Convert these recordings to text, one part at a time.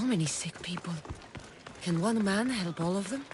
many sick people. Can one man help all of them?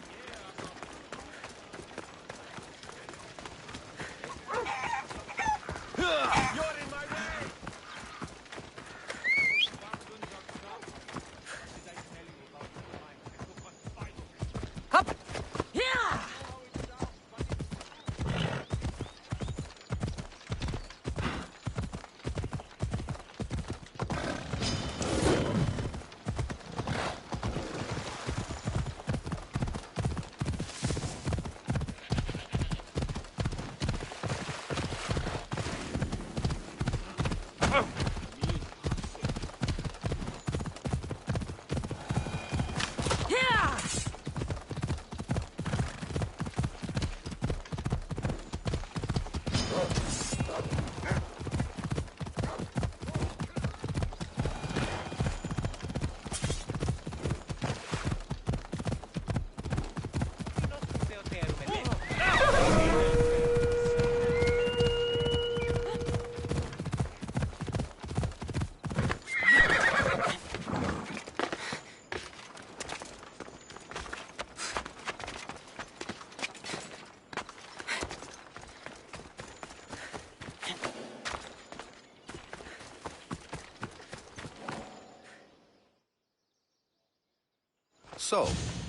So,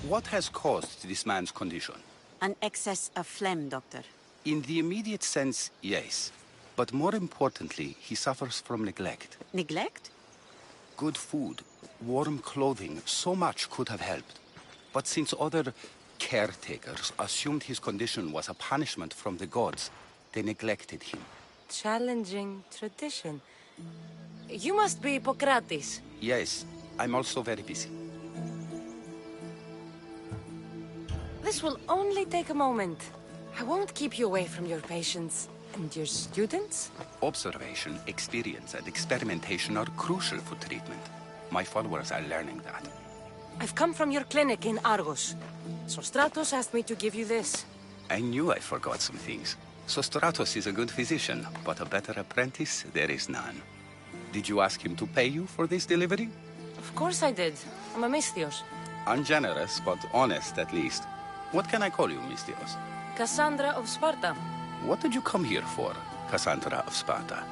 what has caused this man's condition? An excess of phlegm, Doctor. In the immediate sense, yes. But more importantly, he suffers from neglect. Neglect? Good food, warm clothing, so much could have helped. But since other caretakers assumed his condition was a punishment from the gods, they neglected him. Challenging tradition. You must be Hippocrates. Yes, I'm also very busy. This will only take a moment. I won't keep you away from your patients. And your students? Observation, experience, and experimentation are crucial for treatment. My followers are learning that. I've come from your clinic in Argos. Sostratos asked me to give you this. I knew I forgot some things. Sostratos is a good physician, but a better apprentice there is none. Did you ask him to pay you for this delivery? Of course I did. I'm a Misthios. Ungenerous, but honest at least. What can I call you, Misthios? Cassandra of Sparta. What did you come here for, Cassandra of Sparta?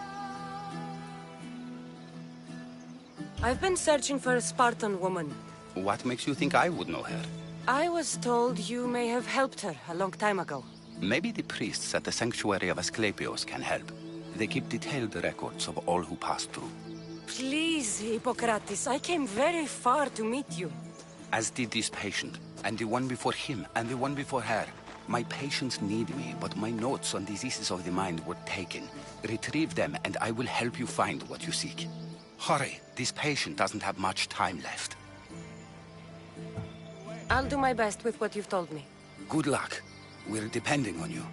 I've been searching for a Spartan woman. What makes you think I would know her? I was told you may have helped her a long time ago. Maybe the priests at the sanctuary of Asclepios can help. They keep detailed records of all who passed through. Please, Hippocrates, I came very far to meet you. As did this patient, and the one before him, and the one before her. My patients need me, but my notes on diseases of the mind were taken. Retrieve them, and I will help you find what you seek. Hurry, this patient doesn't have much time left. I'll do my best with what you've told me. Good luck. We're depending on you.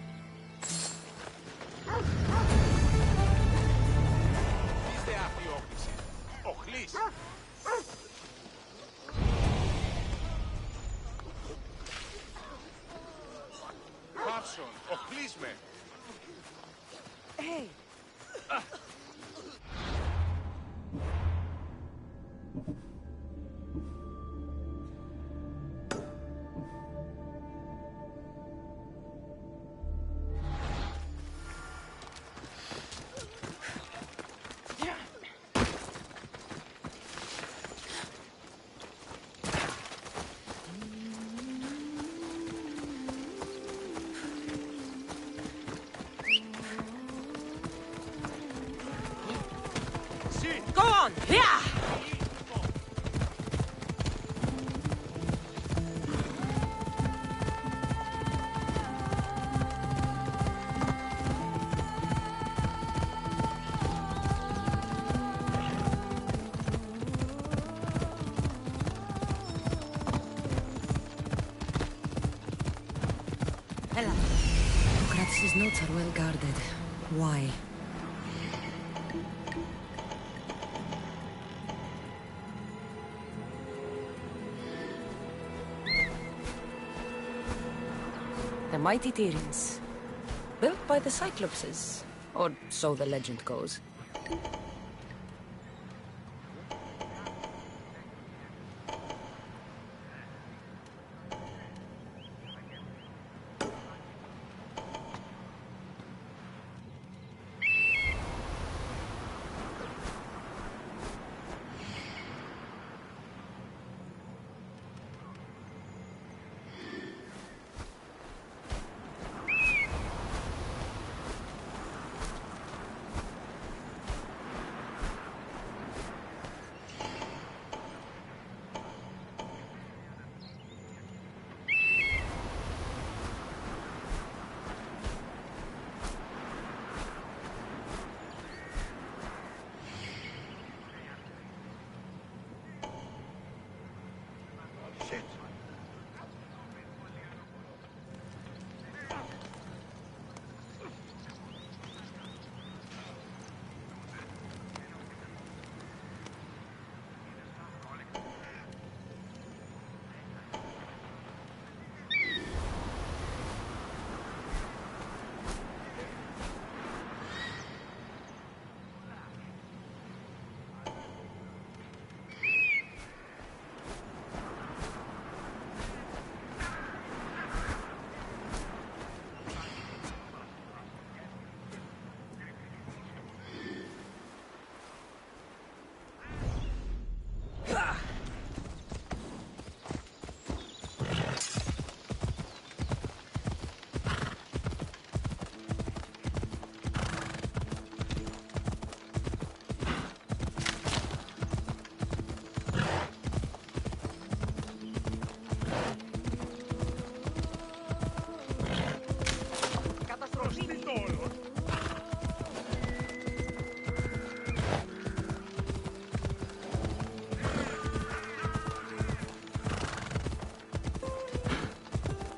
Hey! Go on! Yeah! Ella. Hippocrates' notes are well guarded. Why? The mighty Tyrians. Built by the Cyclopses. Or so the legend goes.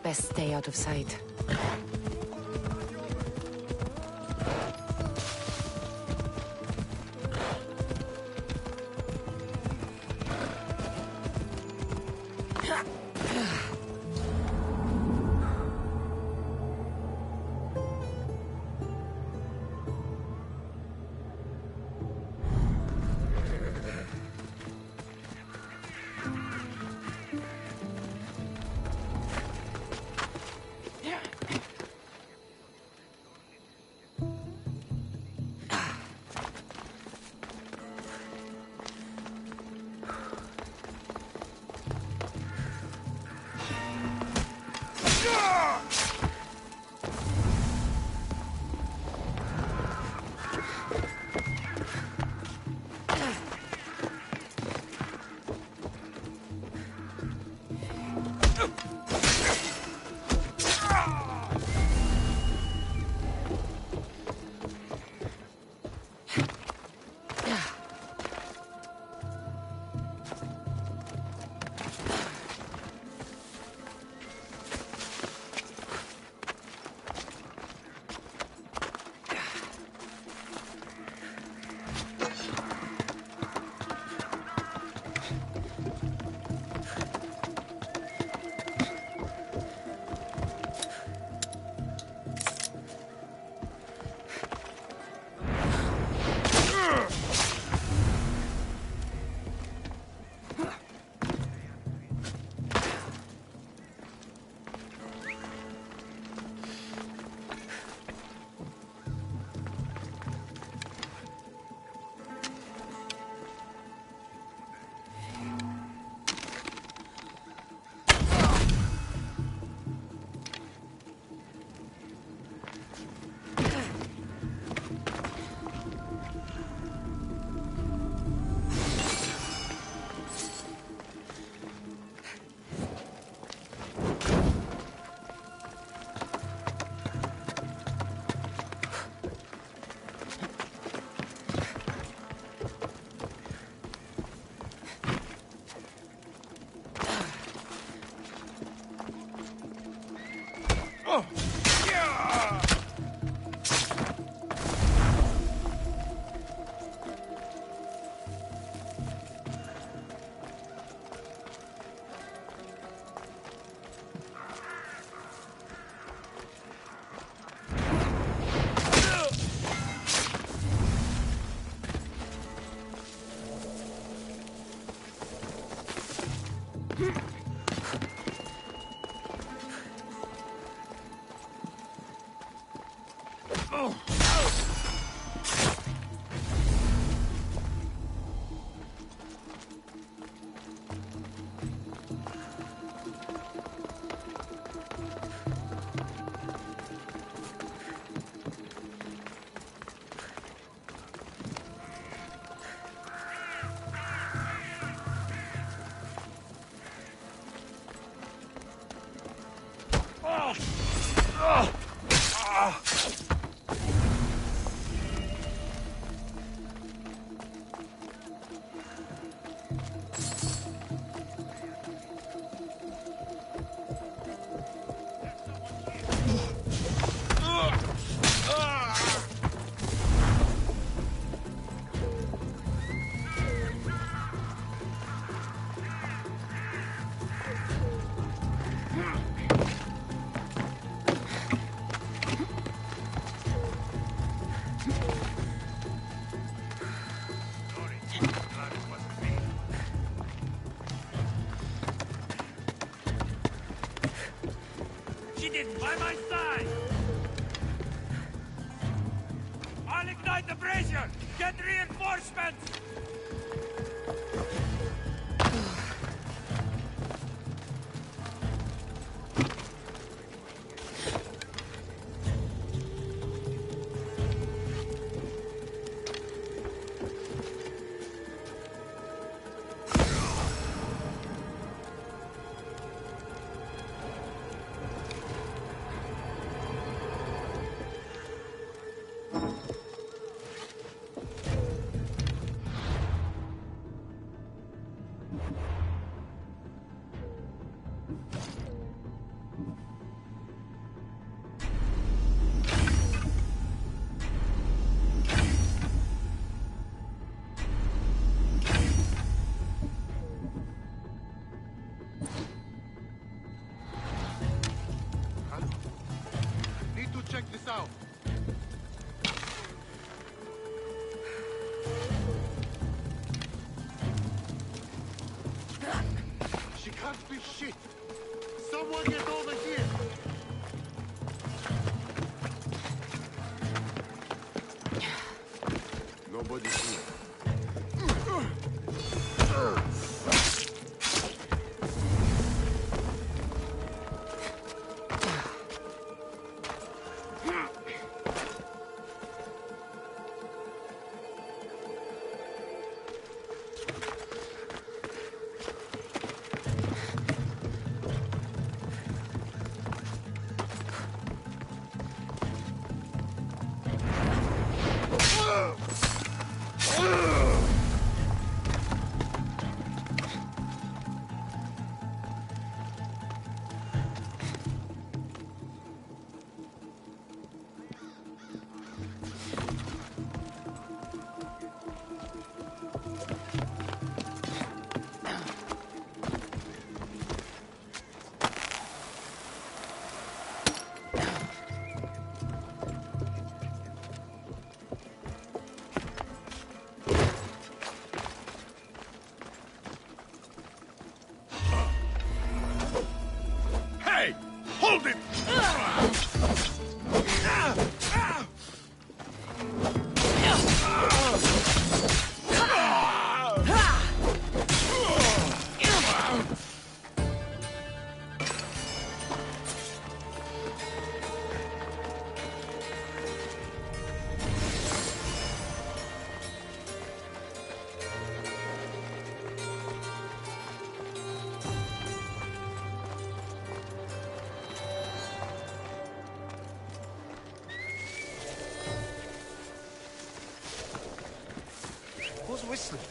Best stay out of sight. By my side! I'll ignite the brazier! Get reinforcements! Someone get over here! Nobody's here. Hey! Hold it! Who's whistling?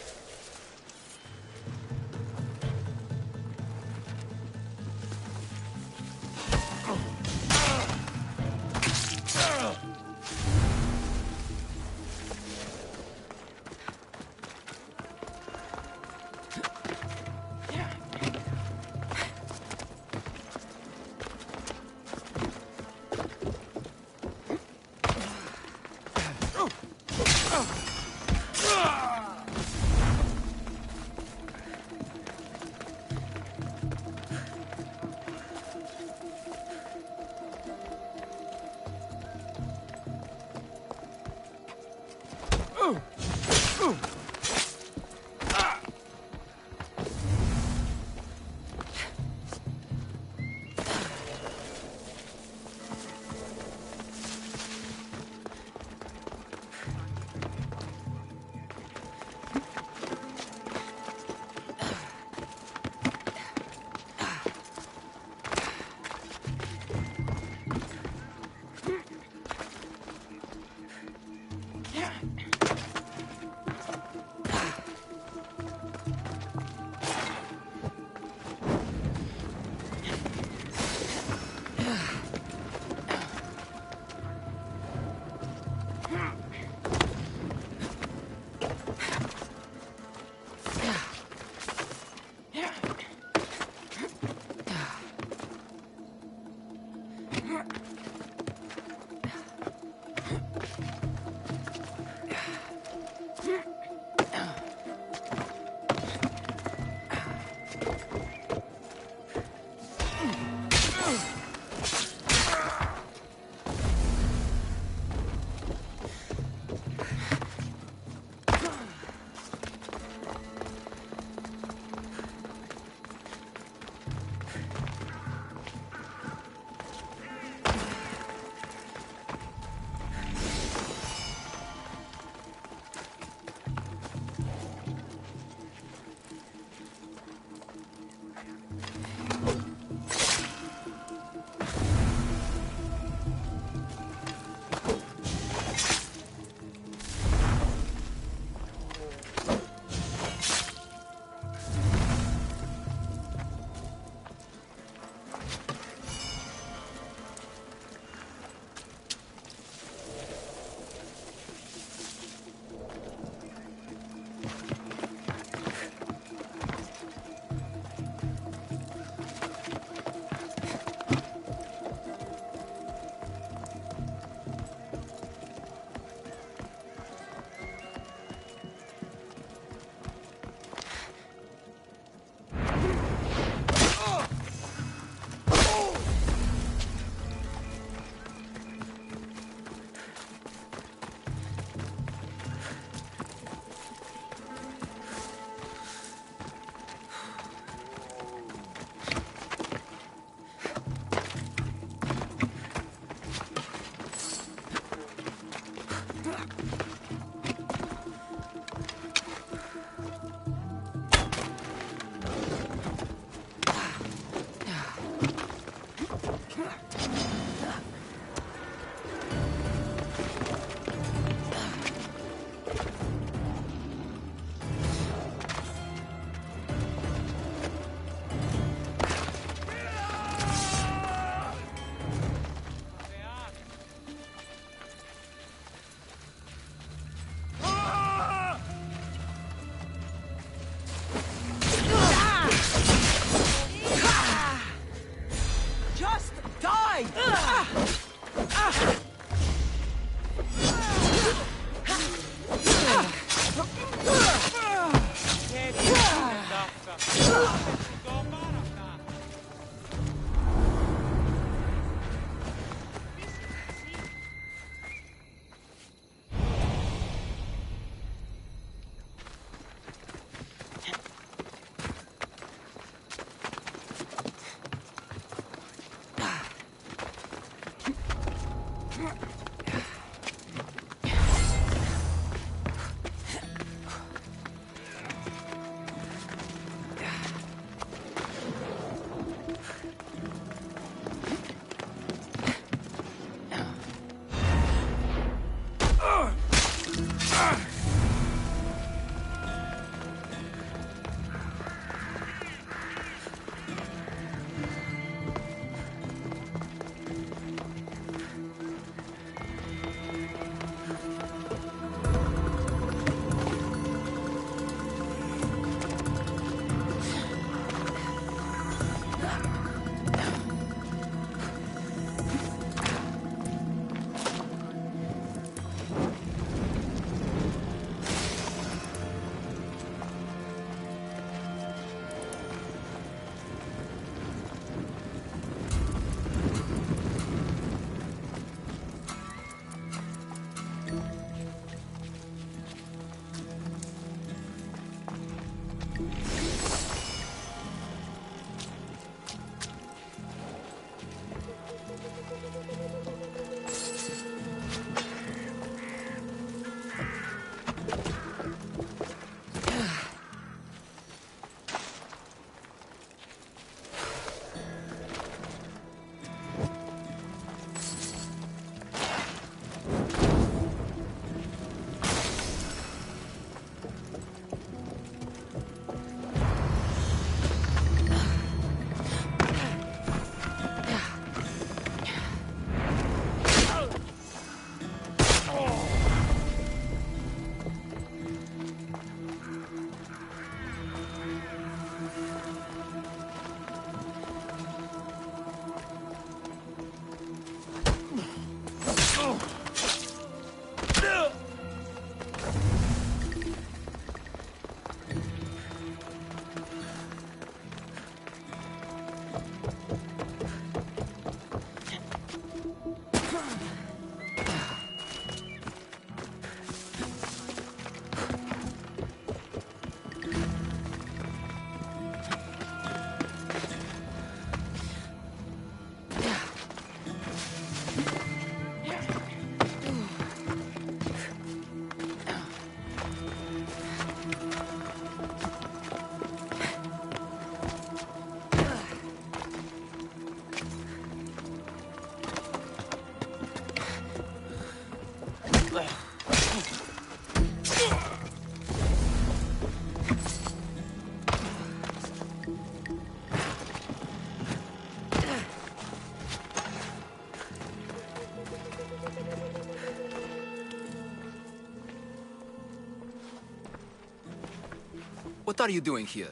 What are you doing here?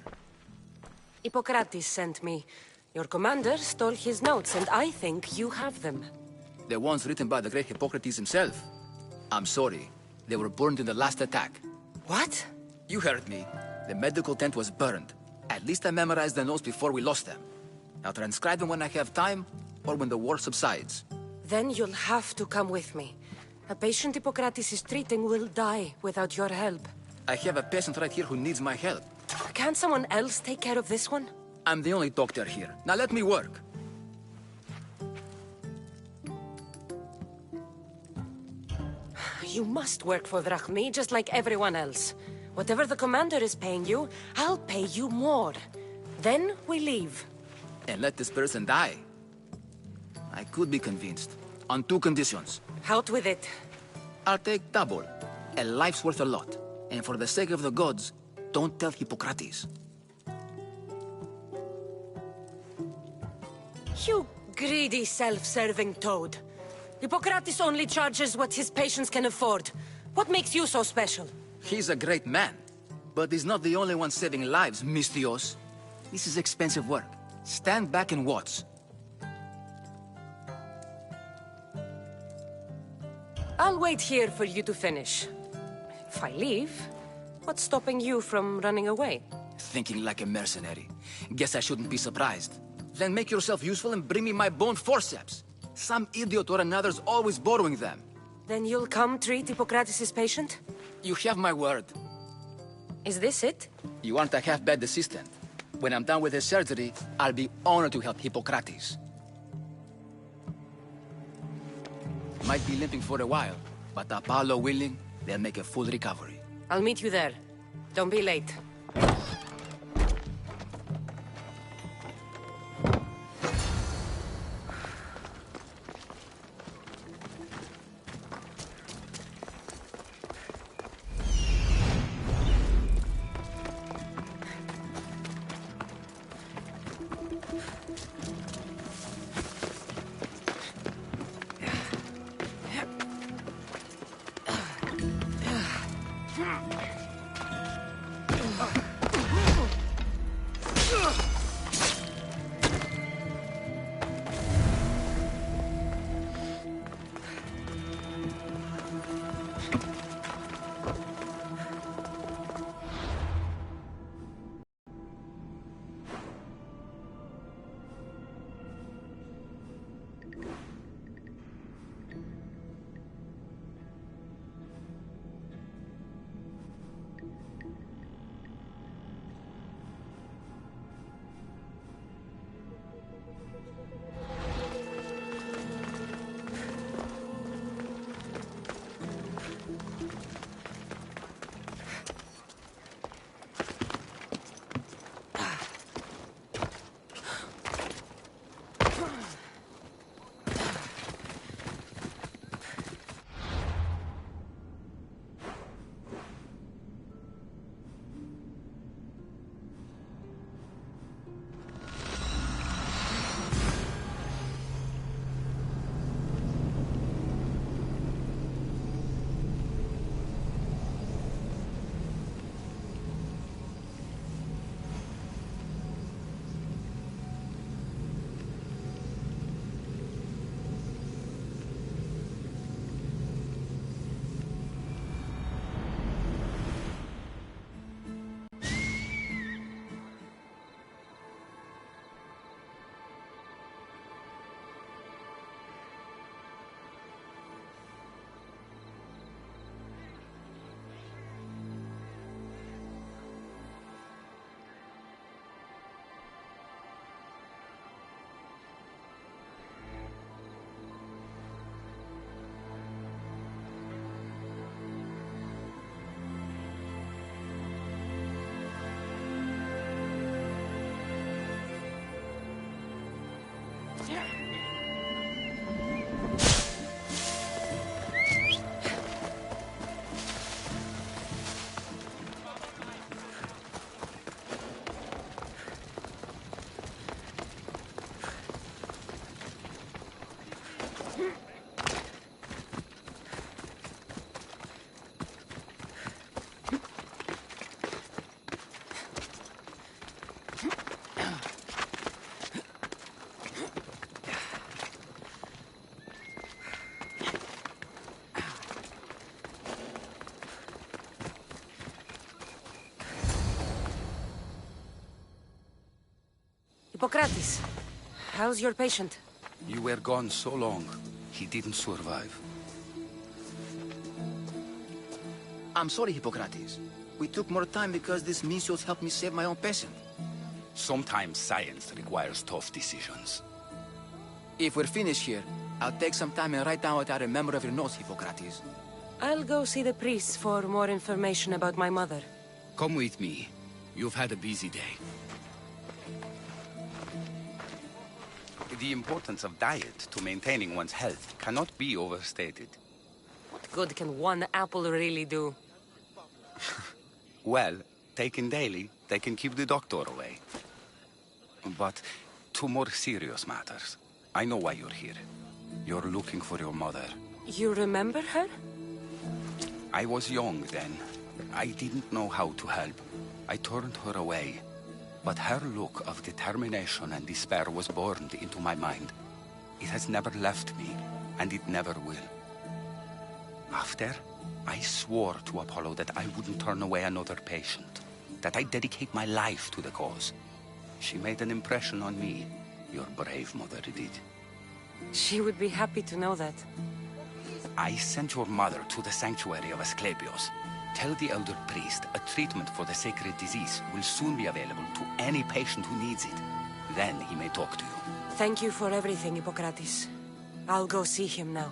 Hippocrates sent me. Your commander stole his notes, and I think you have them. The ones written by the great Hippocrates himself. I'm sorry. They were burned in the last attack. What? You heard me. The medical tent was burned. At least I memorized the notes before we lost them. I'll transcribe them when I have time, or when the war subsides. Then you'll have to come with me. A patient Hippocrates is treating will die without your help. I have a patient right here who needs my help. Can't someone else take care of this one? I'm the only doctor here. Now let me work. You must work for Drachmi, just like everyone else. Whatever the commander is paying you, I'll pay you more. Then we leave. And let this person die. I could be convinced. On two conditions. Out with it. I'll take double. A life's worth a lot. And for the sake of the gods, don't tell Hippocrates. You greedy, self-serving toad. Hippocrates only charges what his patients can afford. What makes you so special? He's a great man. But he's not the only one saving lives, Mistios. This is expensive work. Stand back and watch. I'll wait here for you to finish. If I leave, what's stopping you from running away? Thinking like a mercenary. Guess I shouldn't be surprised. Then make yourself useful and bring me my bone forceps. Some idiot or another's always borrowing them. Then you'll come treat Hippocrates' patient? You have my word. Is this it? You aren't a half-bad assistant. When I'm done with his surgery, I'll be honored to help Hippocrates. Might be limping for a while, but Apollo willing, they'll make a full recovery. I'll meet you there. Don't be late. Hippocrates, how's your patient? You were gone so long, he didn't survive. I'm sorry, Hippocrates. We took more time because this Misios helped me save my own patient. Sometimes science requires tough decisions. If we're finished here, I'll take some time and write down what I remember of your notes, Hippocrates. I'll go see the priest for more information about my mother. Come with me. You've had a busy day. The importance of diet to maintaining one's health cannot be overstated. What good can one apple really do? Well, taken daily, they can keep the doctor away. But to more serious matters. I know why you're here. You're looking for your mother. You remember her? I was young then. I didn't know how to help. I turned her away. But her look of determination and despair was burned into my mind. It has never left me, and it never will. After, I swore to Apollo that I wouldn't turn away another patient, that I'd dedicate my life to the cause. She made an impression on me. Your brave mother did. She would be happy to know that. I sent your mother to the sanctuary of Asclepios. Tell the elder priest a treatment for the sacred disease will soon be available to any patient who needs it. Then he may talk to you. Thank you for everything, Hippocrates. I'll go see him now.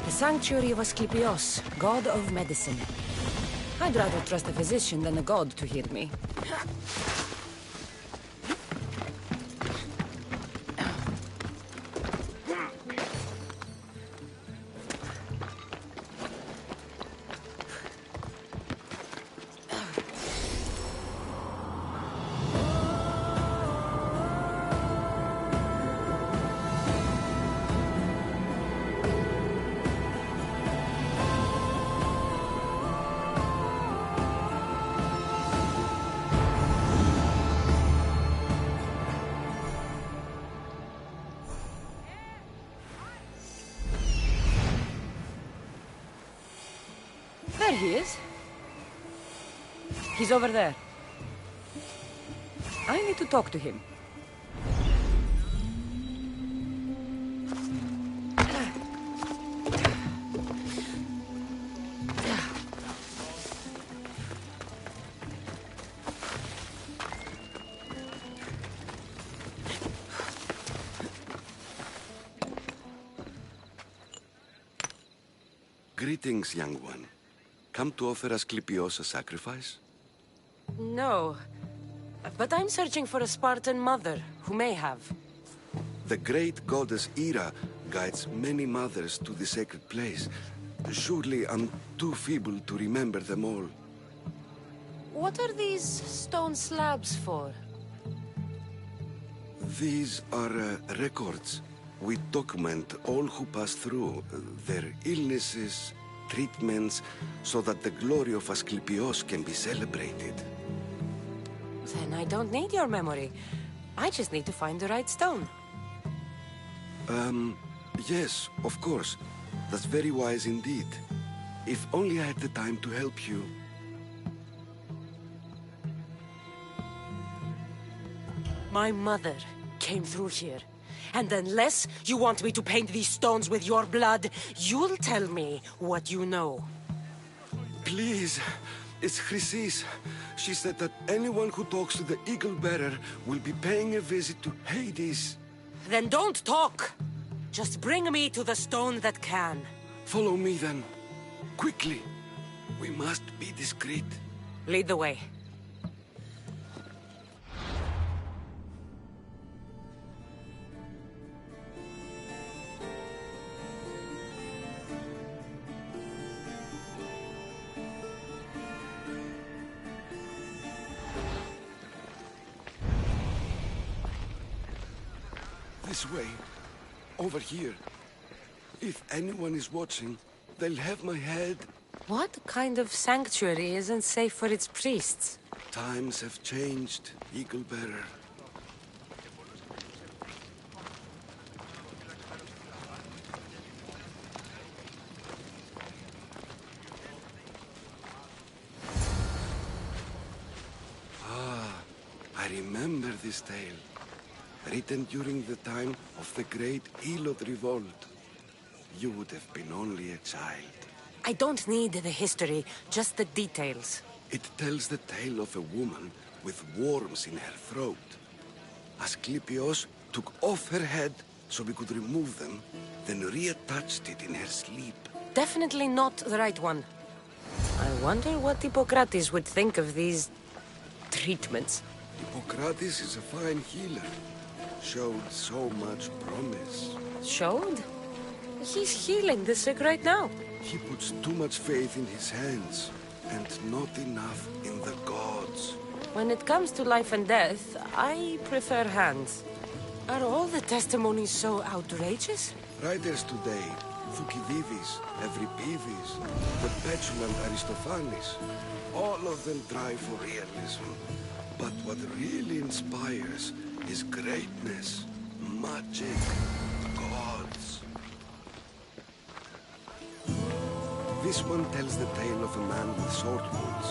Sanctuary of Asclepios, god of medicine. I'd rather trust a physician than a god to heal me. There he is. He's over there. I need to talk to him. Greetings, young one. Come to offer Asclepios a sacrifice? No. But I'm searching for a Spartan mother who may have. The great goddess Ira guides many mothers to the sacred place. Surely I'm too feeble to remember them all. What are these stone slabs for? These are records. We document all who pass through, their illnesses, treatments, so that the glory of Asclepios can be celebrated. Then I don't need your memory. I just need to find the right stone. Yes, of course. That's very wise indeed. If only I had the time to help you. My mother came through here. And unless you want me to paint these stones with your blood, you'll tell me what you know. Please, it's Chrysis. She said that anyone who talks to the Eagle Bearer will be paying a visit to Hades. Then don't talk! Just bring me to the stone that can. Follow me then. Quickly. We must be discreet. Lead the way. This way. Over here. If anyone is watching, they'll have my head. What kind of sanctuary isn't safe for its priests? Times have changed, Eagle Bearer. I remember this tale. Written during the time of the Great Elot Revolt. you would have been only a child. I don't need the history, just the details. It tells the tale of a woman with worms in her throat. Asclepios took off her head so we could remove them, then reattached it in her sleep. Definitely not the right one. I wonder what Hippocrates would think of these treatments. Hippocrates is a fine healer. Showed so much promise. Showed? He's healing the sick right now. He puts too much faith in his hands, and not enough in the gods. When it comes to life and death, I prefer hands. Are all the testimonies so outrageous? Writers today, Thucydides, Euripides, the petulant Aristophanes, all of them try for realism. But what really inspires is greatness, magic, gods. This one tells the tale of a man with sword wounds.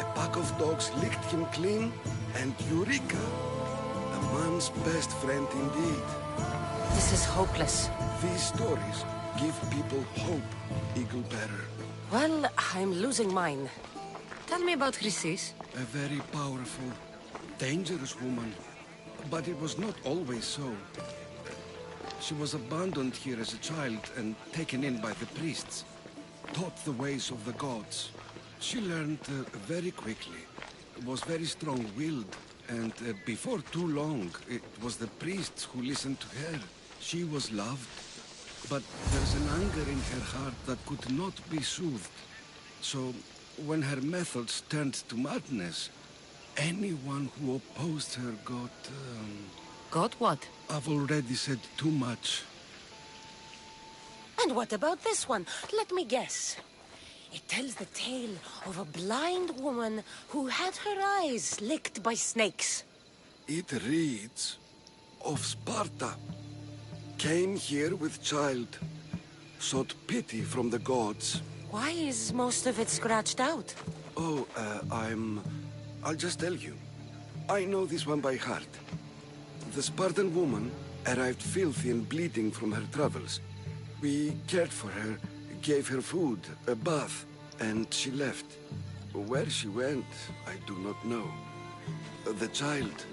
A pack of dogs licked him clean, and Eureka! A man's best friend indeed. This is hopeless. These stories give people hope, Eagle Bearer. Well, I'm losing mine. Tell me about Chrysis. A very powerful, dangerous woman. But it was not always so. She was abandoned here as a child and taken in by the priests. Taught the ways of the gods. She learned very quickly. Was very strong-willed. And before too long, it was the priests who listened to her. She was loved. But there's an anger in her heart that could not be soothed. So, when her methods turned to madness, anyone who opposed her got... Got what? I've already said too much. And what about this one? Let me guess. It tells the tale of a blind woman who had her eyes licked by snakes. It reads of Sparta. Came here with child. Sought pity from the gods. Why is most of it scratched out? Oh, I'll just tell you. I know this one by heart. The Spartan woman arrived filthy and bleeding from her travels. We cared for her, gave her food, a bath, and she left. Where she went, I do not know. The child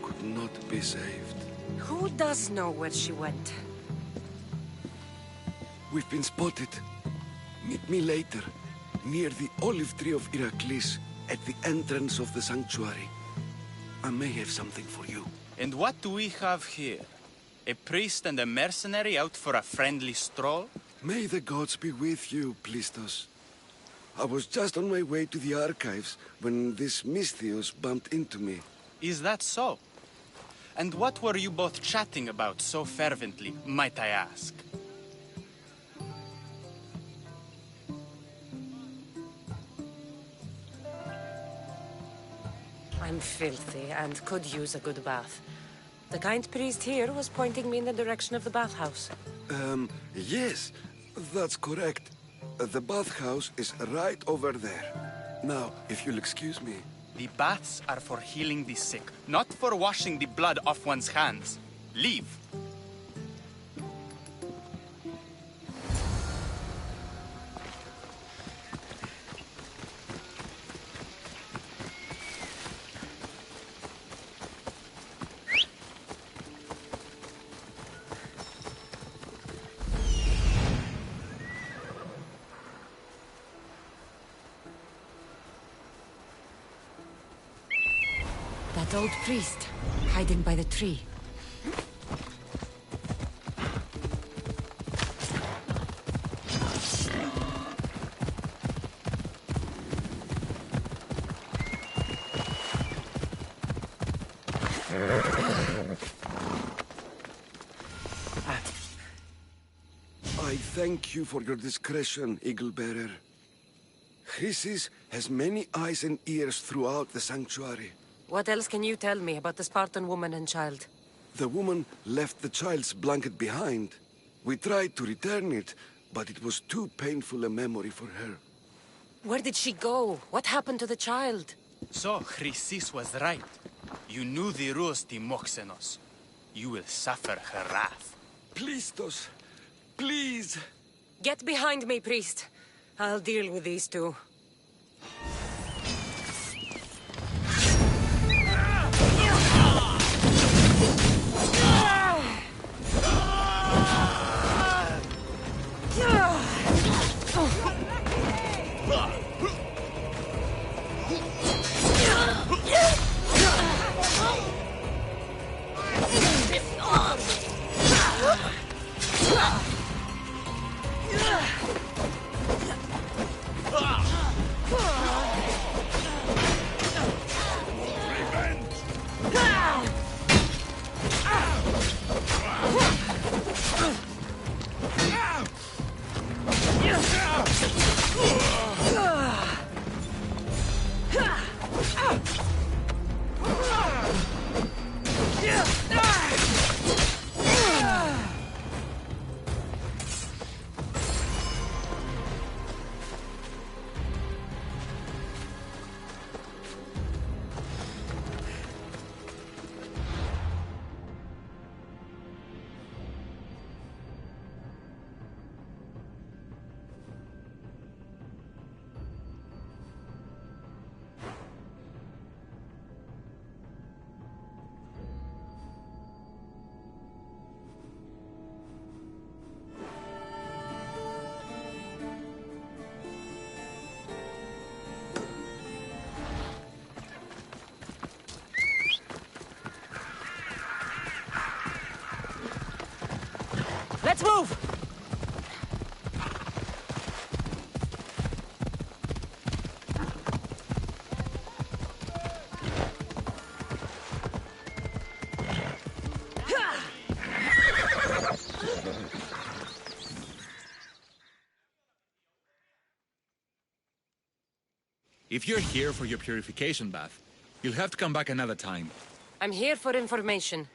could not be saved. Who does know where she went? We've been spotted. Meet me later, near the olive tree of Heracles, at the entrance of the sanctuary. I may have something for you. And what do we have here? A priest and a mercenary out for a friendly stroll? May the gods be with you, Plistos. I was just on my way to the archives when this Misthios bumped into me. Is that so? And what were you both chatting about so fervently, might I ask? I'm filthy and could use a good bath. The kind priest here was pointing me in the direction of the bathhouse. Yes, that's correct. The bathhouse is right over there. Now, if you'll excuse me. The baths are for healing the sick, not for washing the blood off one's hands. Leave. That old priest, hiding by the tree. I thank you for your discretion, Eagle Bearer. Chrysis has many eyes and ears throughout the sanctuary. What else can you tell me about the Spartan woman and child? The woman left the child's blanket behind. We tried to return it, but it was too painful a memory for her. Where did she go? What happened to the child? So, Chrysis was right. You knew the rules, Timoxenos. You will suffer her wrath. Plistos, Please! Get behind me, priest. I'll deal with these two. Let's move! If you're here for your purification bath, you'll have to come back another time. I'm here for information.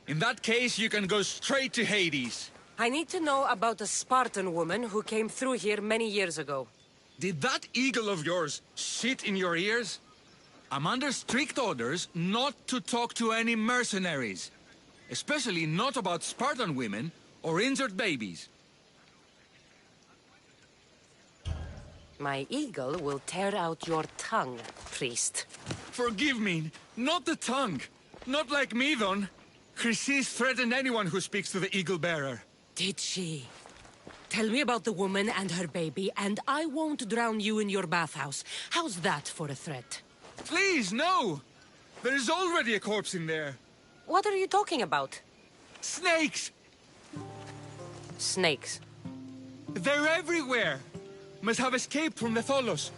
In that case, you can go straight to Hades. I need to know about a Spartan woman who came through here many years ago. Did that eagle of yours shit in your ears? I'm under strict orders not to talk to any mercenaries. Especially not about Spartan women or injured babies. My eagle will tear out your tongue, priest. Forgive me, not the tongue. Not like Midon. Chrysis threatened anyone who speaks to the eagle bearer. Did she? Tell me about the woman and her baby, and I won't drown you in your bathhouse. How's that for a threat? Please, no! There's already a corpse in there. What are you talking about? Snakes! Snakes. They're everywhere! Must have escaped from the Tholos.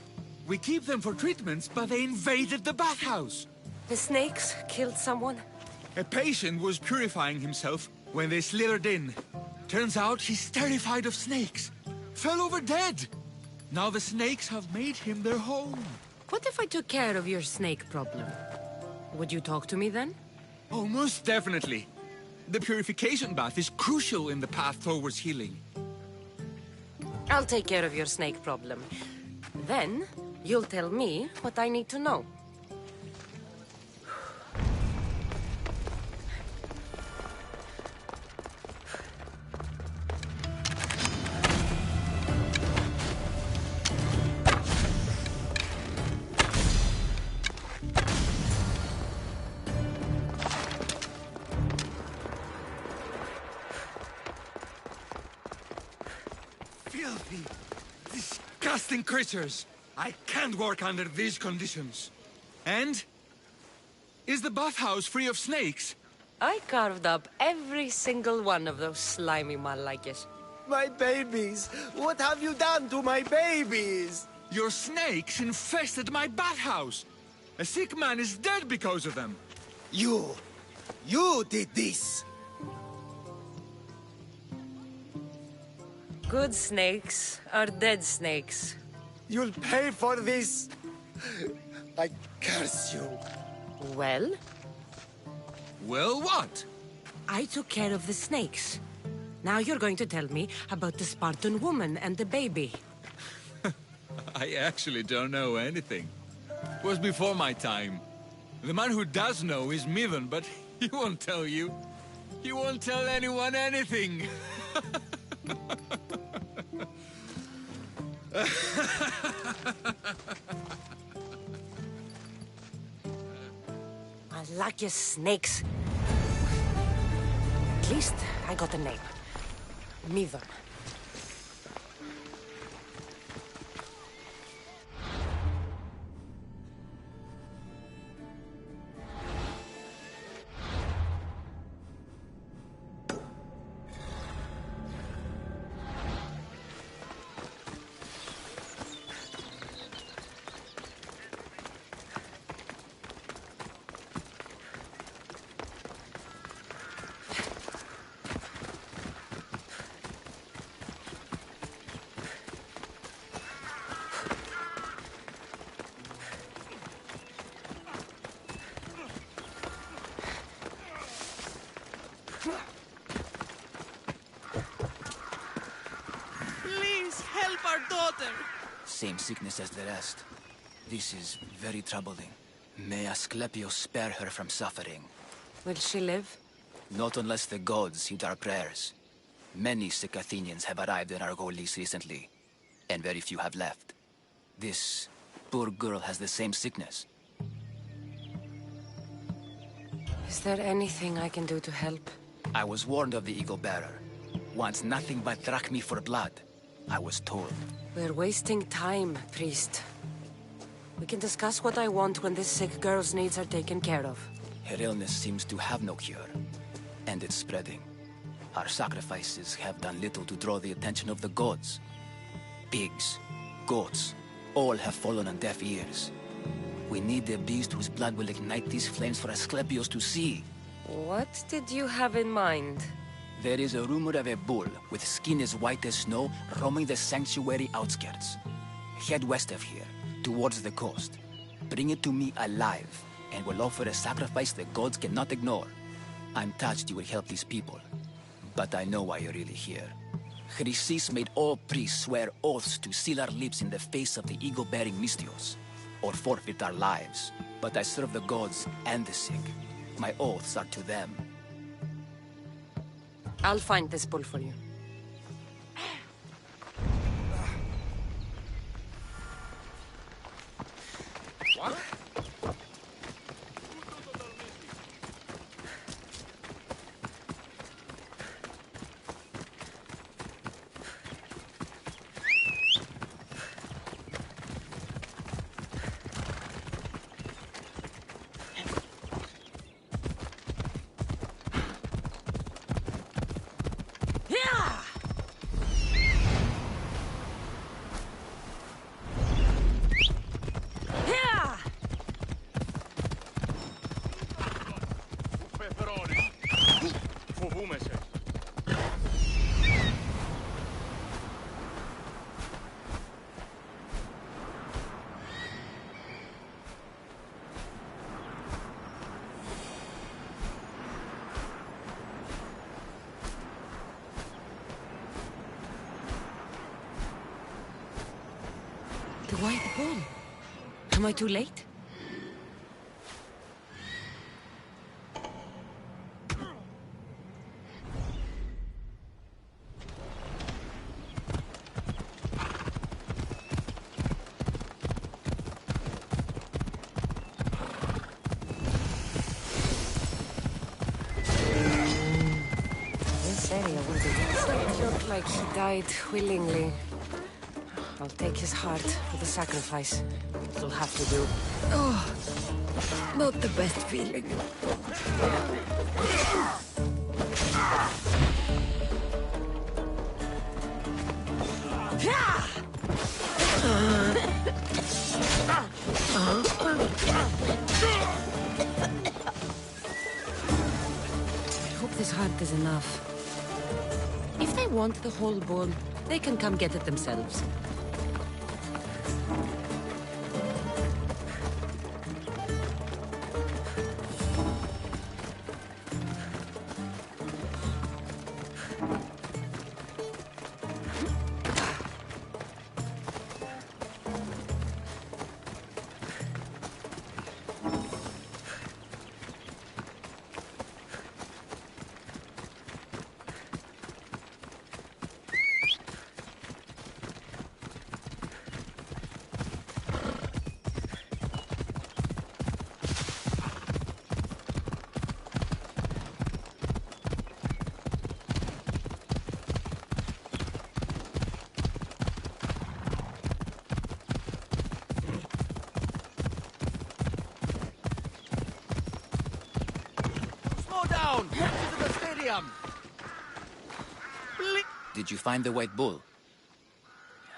We keep them for treatments, but they invaded the bathhouse. The snakes killed someone? A patient was purifying himself when they slithered in. Turns out he's terrified of snakes. Fell over dead. Now the snakes have made him their home. What if I took care of your snake problem? Would you talk to me then? Oh, most definitely. The purification bath is crucial in the path towards healing. I'll take care of your snake problem. Then, you'll tell me what I need to know. Filthy, disgusting creatures! I can't work under these conditions. And? Is the bathhouse free of snakes? I carved up every single one of those slimy malakes. My babies! What have you done to my babies? Your snakes infested my bathhouse! A sick man is dead because of them! You did this! Good snakes are dead snakes. You'll pay for this! I curse you! Well, Well, what? I took care of the snakes. Now you're going to tell me about the Spartan woman and the baby. I actually don't know anything. It was before my time. The man who does know is Midon, but he won't tell you. He won't tell anyone anything. I like your snakes. At least I got a name. Mither. Please help our daughter. Same sickness as the rest. This is very troubling. May Asclepius spare her from suffering. Will she live? Not unless the gods heed our prayers. Many sick Athenians have arrived in Argolis recently, and very few have left. This poor girl has the same sickness. Is there anything I can do to help? I was warned of the Eagle Bearer. Wants nothing but drachmi for blood. I was told. We're wasting time, priest. We can discuss what I want when this sick girl's needs are taken care of. Her illness seems to have no cure, and it's spreading. Our sacrifices have done little to draw the attention of the gods. Pigs, goats, all have fallen on deaf ears. We need a beast whose blood will ignite these flames for Asclepius to see. What did you have in mind? There is a rumor of a bull with skin as white as snow roaming the sanctuary outskirts. Head west of here, towards the coast. Bring it to me alive, and we'll offer a sacrifice the gods cannot ignore. I'm touched you will help these people, but I know why you're really here. Chrysis made all priests swear oaths to seal our lips in the face of the eagle-bearing Mystios, or forfeit our lives. But I serve the gods and the sick. My oaths are to them. I'll find this bull for you. What? The white bull. Am I too late? This area will be It looked like he died willingly. I'll take his heart for the sacrifice. It'll have to do. Oh, not the best feeling. I hope this heart is enough. If they want the whole bull, they can come get it themselves. Did you find the white bull?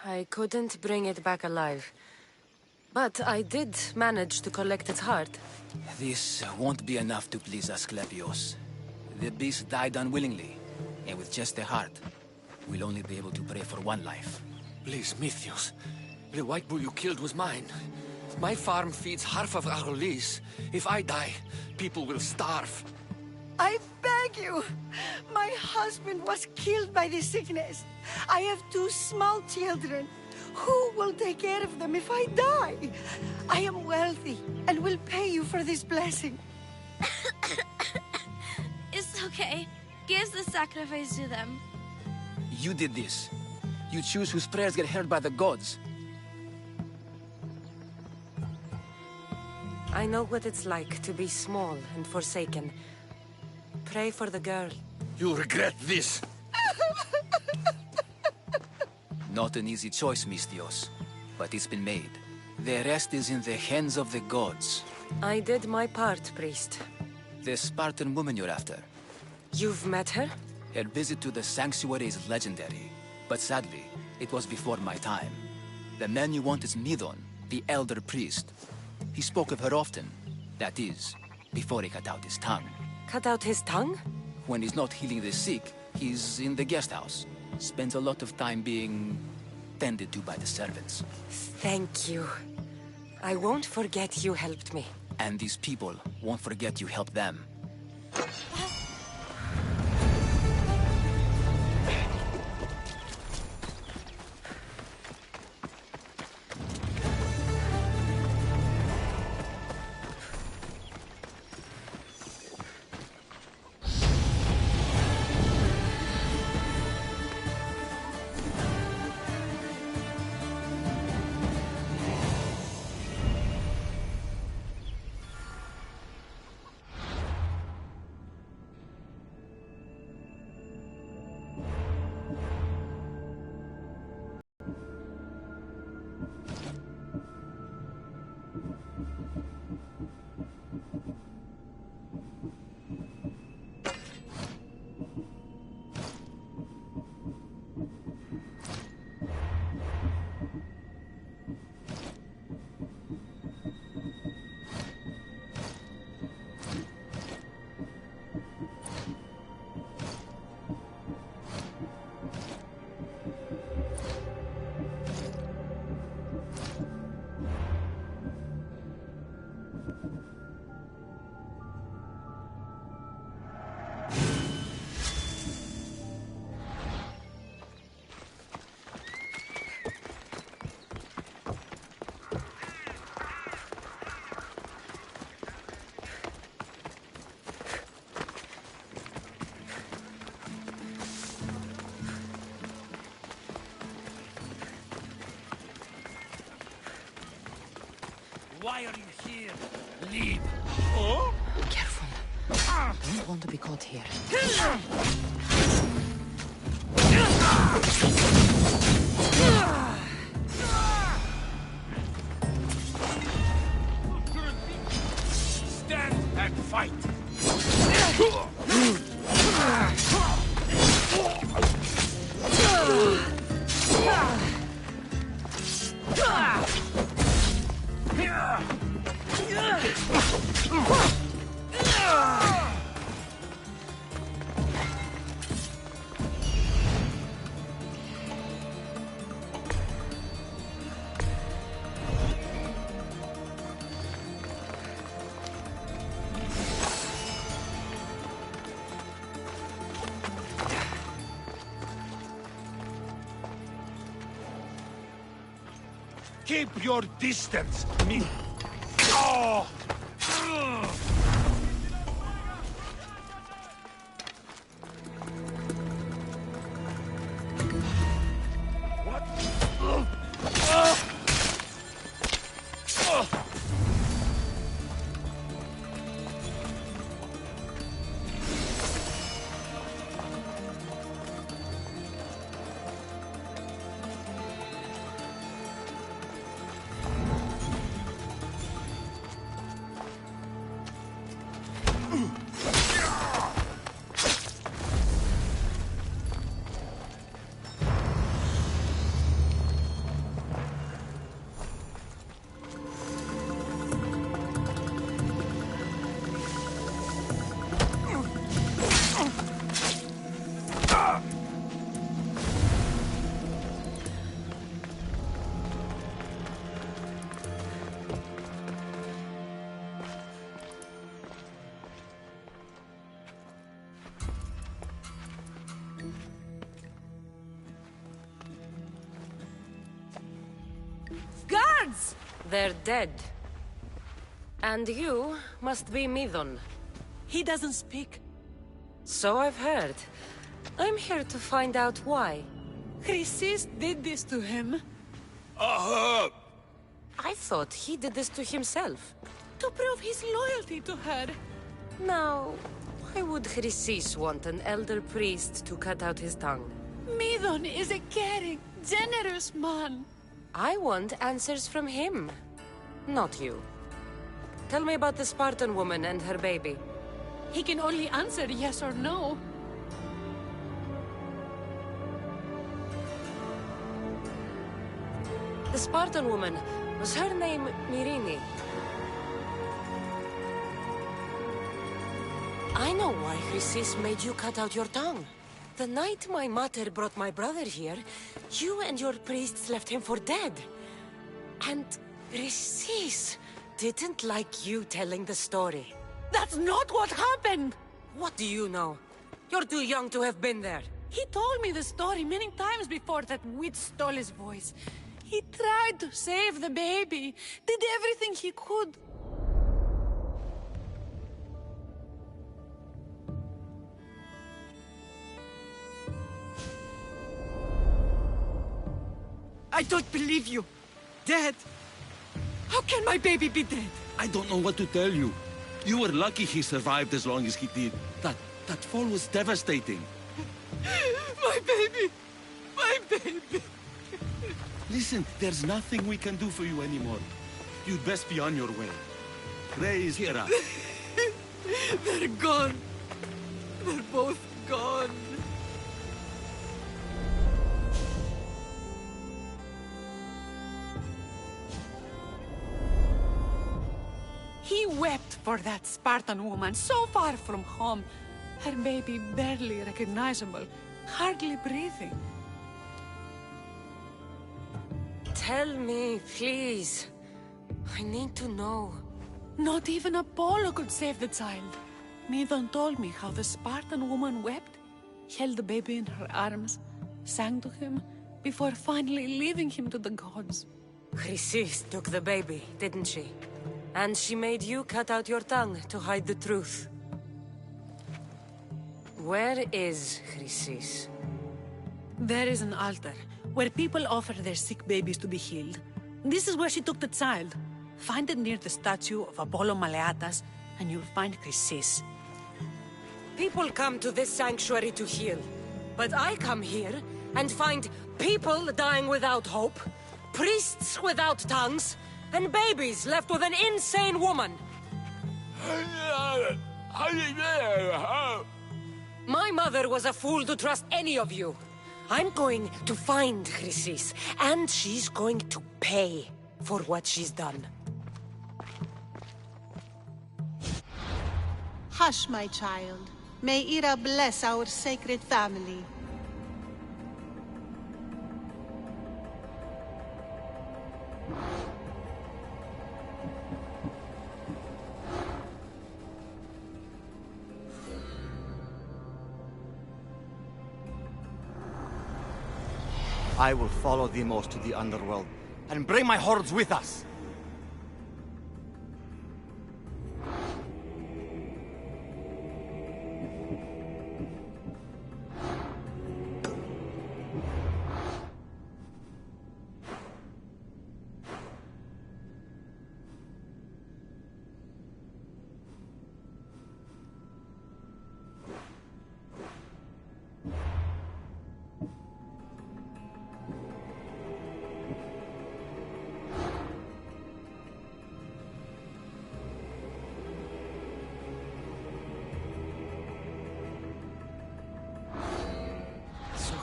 I couldn't bring it back alive. But I did manage to collect its heart. This won't be enough to please Asclepios. The beast died unwillingly, and with just the heart, we'll only be able to pray for one life. Please, Mythios. The white bull you killed was mine. My farm feeds half of Arolis. If I die, people will starve. I beg you! My husband was killed by this sickness. I have 2 small children. Who will take care of them if I die? I am wealthy and will pay you for this blessing. It's okay. Give the sacrifice to them. You did this. You choose whose prayers get heard by the gods. I know what it's like to be small and forsaken. Pray for the girl. You'll regret this. Not an easy choice, Mystios, but it's been made. The rest is in the hands of the gods. I did my part, priest. The Spartan woman you're after. You've met her? Her visit to the sanctuary is legendary, but sadly, it was before my time. The man you want is Midon, the elder priest. He spoke of her often. That is, before he cut out his tongue. Cut out his tongue? When he's not healing the sick, he's in the guest house. Spends a lot of time being tended to by the servants. Thank you. I won't forget you helped me. And these people won't forget you helped them. Why are you here? Leave. Careful. Don't want to be caught here. Stand and fight. Keep your distance, me. Oh! gods! They're dead. And you must be Midon. He doesn't speak. So I've heard. I'm here to find out why. Chrysis did this to him. I thought he did this to himself. To prove his loyalty to her. Now, why would Chrysis want an elder priest to cut out his tongue? Midon is a caring, generous man. I want answers from him, not you. Tell me about the Spartan woman and her baby. He can only answer yes or no. The Spartan woman, was her name Myrine? I know why Chrysis made you cut out your tongue. The night my mother brought my brother here, you and your priests left him for dead. And Chrysis didn't like you telling the story. That's not what happened! What do you know? You're too young to have been there. He told me the story many times before that witch stole his voice. He tried to save the baby, did everything he could. I don't believe you. Dead? How can my baby be dead? I don't know what to tell you. You were lucky he survived as long as he did. That fall was devastating. My baby! My baby! Listen, there's nothing we can do for you anymore. You'd best be on your way. Praise Hera. They're gone. They're both gone. He wept for that Spartan woman, so far from home. Her baby barely recognizable, hardly breathing. Tell me, please. I need to know. Not even Apollo could save the child. Midon told me how the Spartan woman wept, held the baby in her arms, sang to him, before finally leaving him to the gods. Chrysis took the baby, didn't she? And she made you cut out your tongue to hide the truth. Where is Chrysis? There is an altar, where people offer their sick babies to be healed. This is where she took the child. Find it near the statue of Apollo Maleatas, and you'll find Chrysis. People come to this sanctuary to heal. But I come here and find people dying without hope, priests without tongues, and babies left with an insane woman. My mother was a fool to trust any of you. I'm going to find Chrysis, and she's going to pay for what she's done. Hush, my child. May Ira bless our sacred family. I will follow Deimos to the underworld, and bring my hordes with us!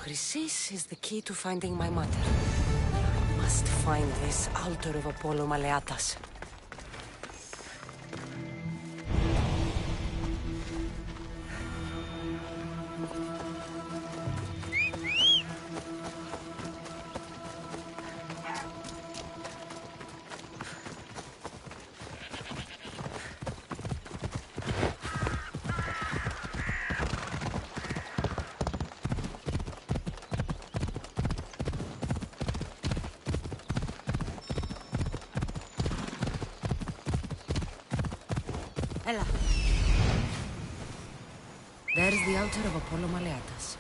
Chrysis is the key to finding my mother. I must find this altar of Apollo Maleatas. Ella. There's the altar of Apollo Maleatas.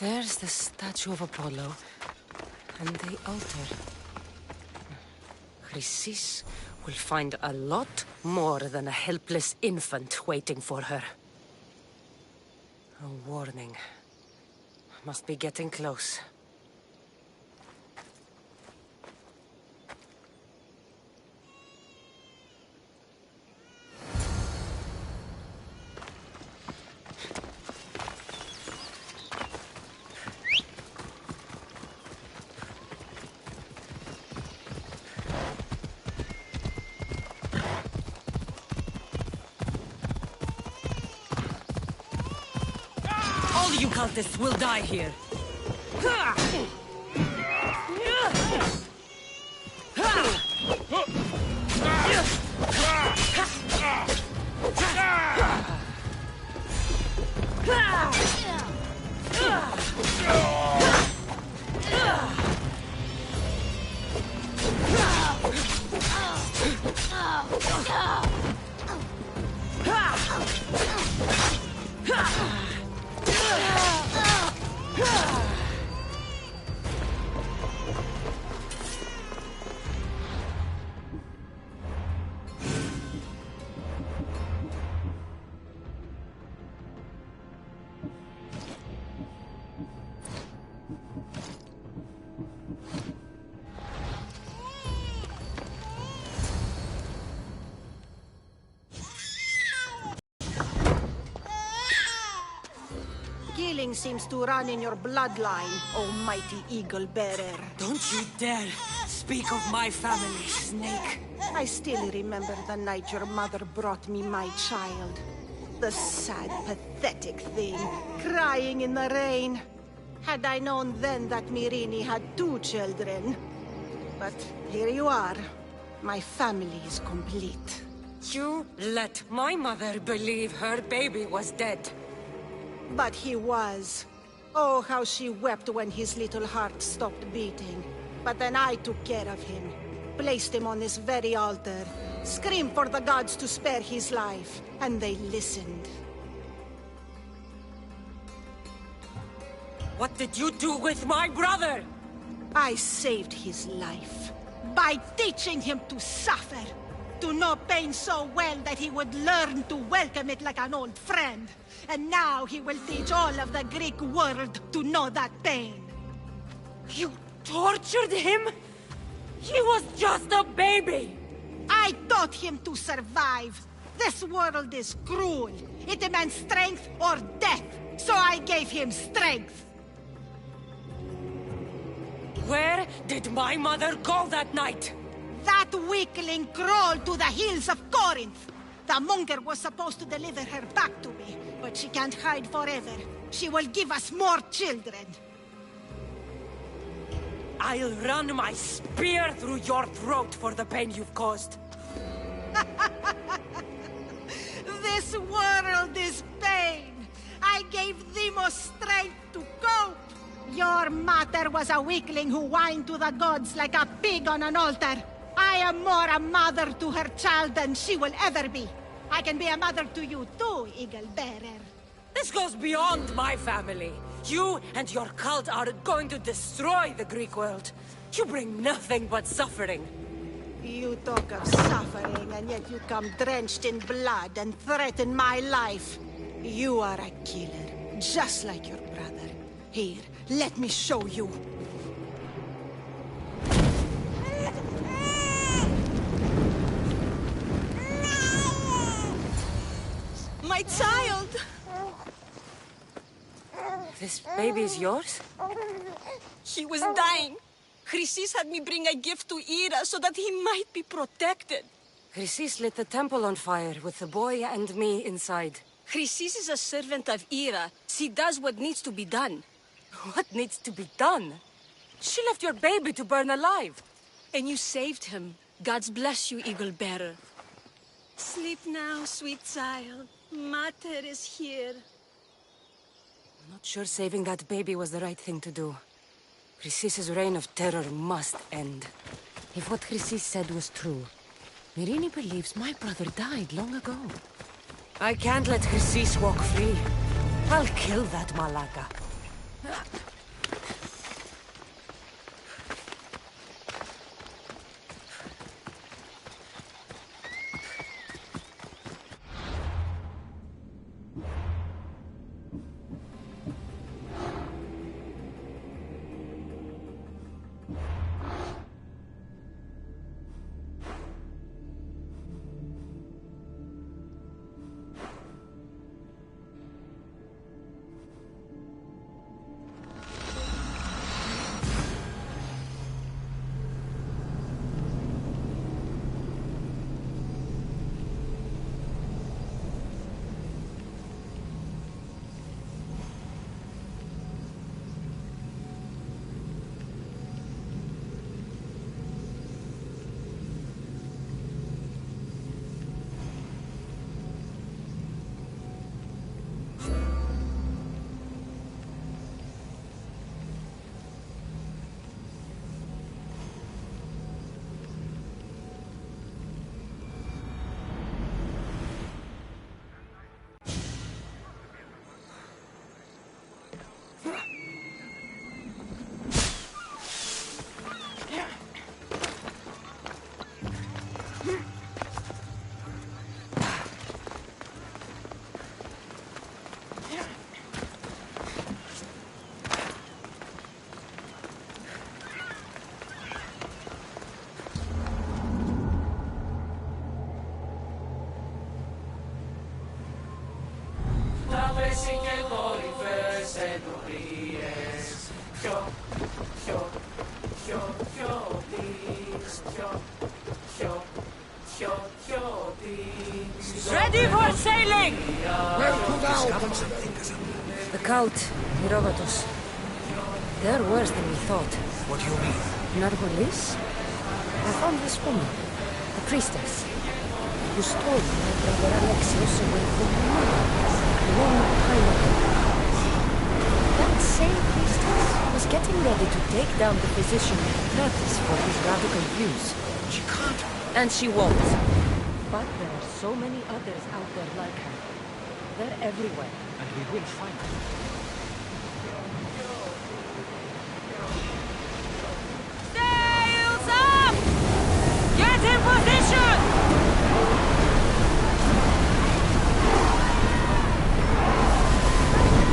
There's the statue of Apollo, and the altar. Chrysis will find a lot more than a helpless infant waiting for her. A warning. Must be getting close. All you cultists will die here. Killing seems to run in your bloodline, almighty eagle bearer. Don't you dare speak of my family, Snake. I still remember the night your mother brought me my child. The sad, pathetic thing, crying in the rain. Had I known then that Myrini had 2 children. But here you are. My family is complete. You let my mother believe her baby was dead. But he was. Oh, how she wept when his little heart stopped beating. But then I took care of him. Placed him on this very altar. Screamed for the gods to spare his life. And they listened. What did you do with my brother? I saved his life. By teaching him to suffer. To know pain so well that he would learn to welcome it like an old friend. And now he will teach all of the Greek world to know that pain. You tortured him? He was just a baby! I taught him to survive. This world is cruel. It demands strength or death. So I gave him strength. Where did my mother go that night? That weakling crawled to the hills of Corinth. The monger was supposed to deliver her back to me, but she can't hide forever. She will give us more children. I'll run my spear through your throat for the pain you've caused. This world is pain. I gave Demos strength to cope. Your mater was a weakling who whined to the gods like a pig on an altar. I am more a mother to her child than she will ever be. I can be a mother to you too, Eagle Bearer. This goes beyond my family. You and your cult are going to destroy the Greek world. You bring nothing but suffering. You talk of suffering, and yet you come drenched in blood and threaten my life. You are a killer, just like your brother. Here, let me show you. My child! This baby's yours? He was dying. Chrysis had me bring a gift to Ira so that he might be protected. Chrysis lit the temple on fire with the boy and me inside. Chrysis is a servant of Ira. She does what needs to be done. What needs to be done? She left your baby to burn alive. And you saved him. God's bless you, Eagle Bearer. Sleep now, sweet child. Mater is here. I'm not sure saving that baby was the right thing to do. Chrysis' reign of terror must end. If what Chrysis said was true, Myrrine believes my brother died long ago. I can't let Chrysis walk free. I'll kill that Malaka. Ready for sailing! Where to now? The cult, Herodotus. They're worse than we thought. What do you mean? Nargolis? I found this woman, the priestess, who stole my brother Alexios away from my mother a long time ago. That same priestess was getting ready to take down the physician Curtis for his radical views. She can't. And she won't. But there are so many others out there like her. They're everywhere, and we will find them. Sails up! Get in position!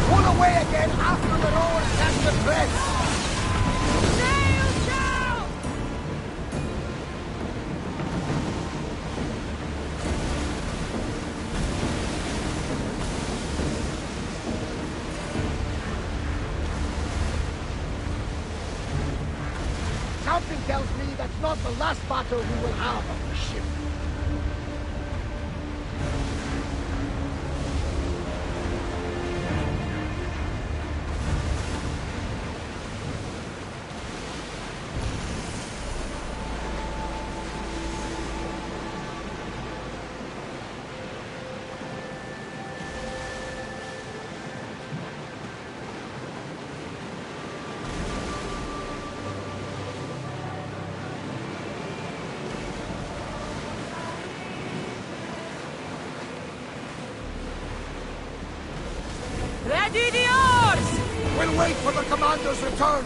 Pull away again after the rowers catch the threads! Sails down! Something tells me that's not the last battle we will have on the ship. Grenadiers! We'll wait for the commander's return.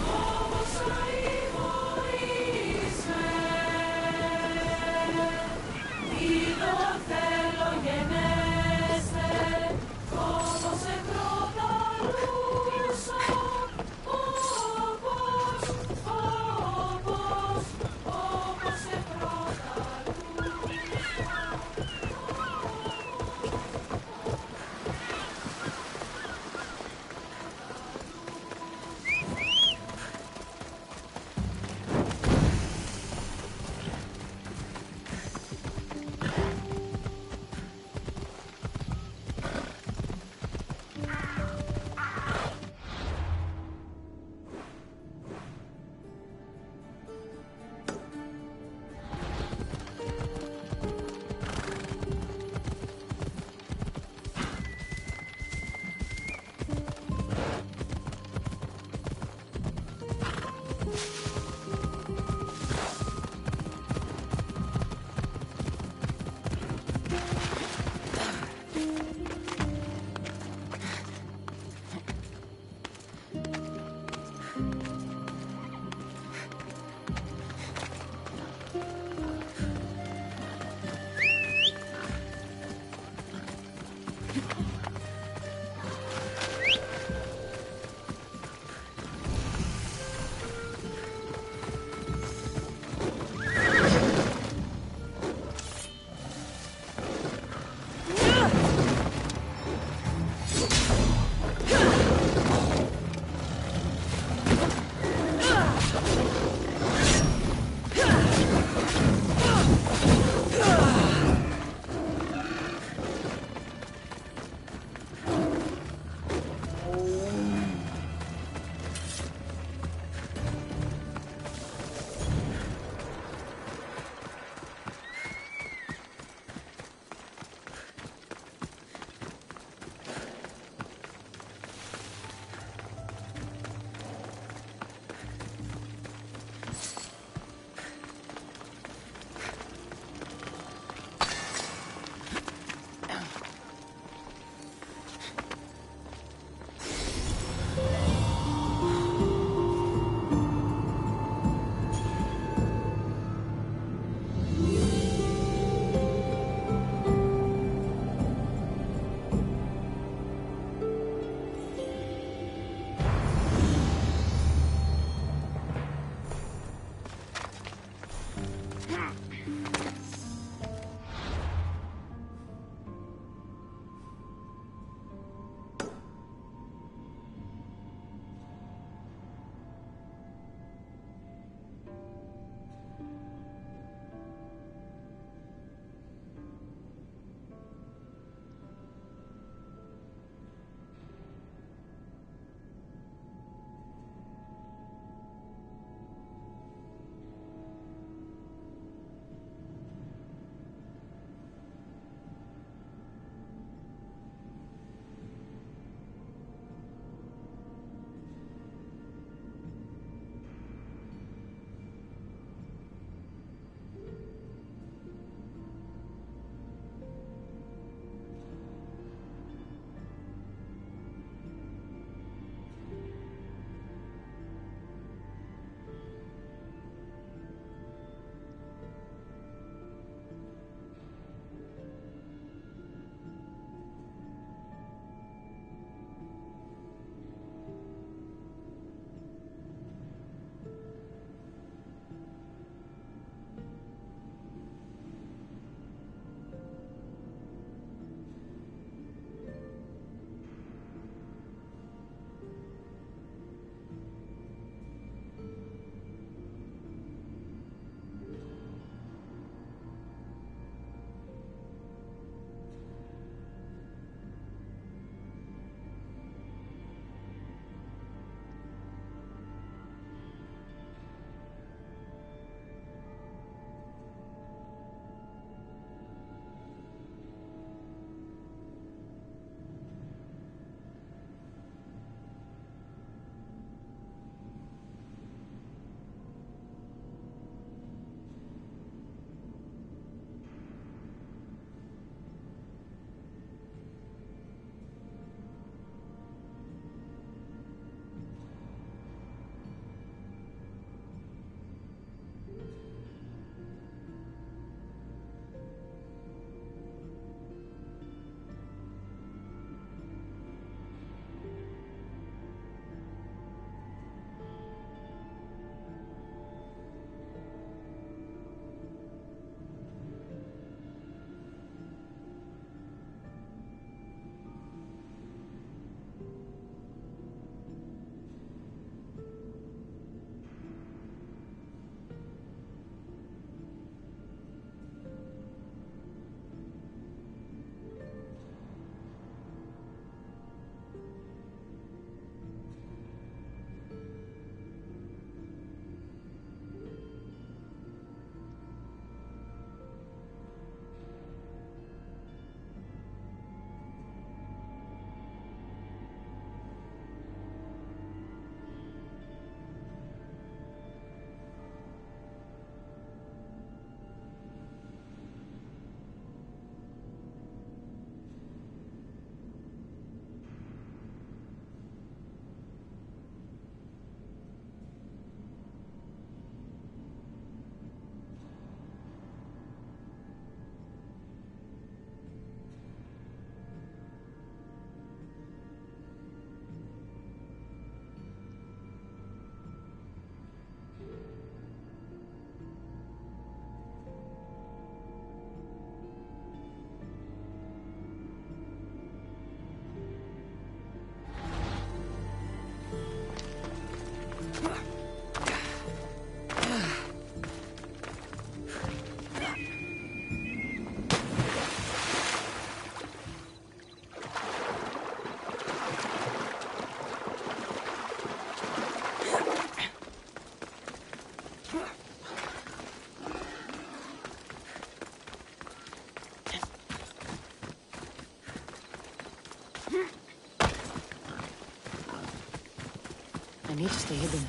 I need to stay hidden.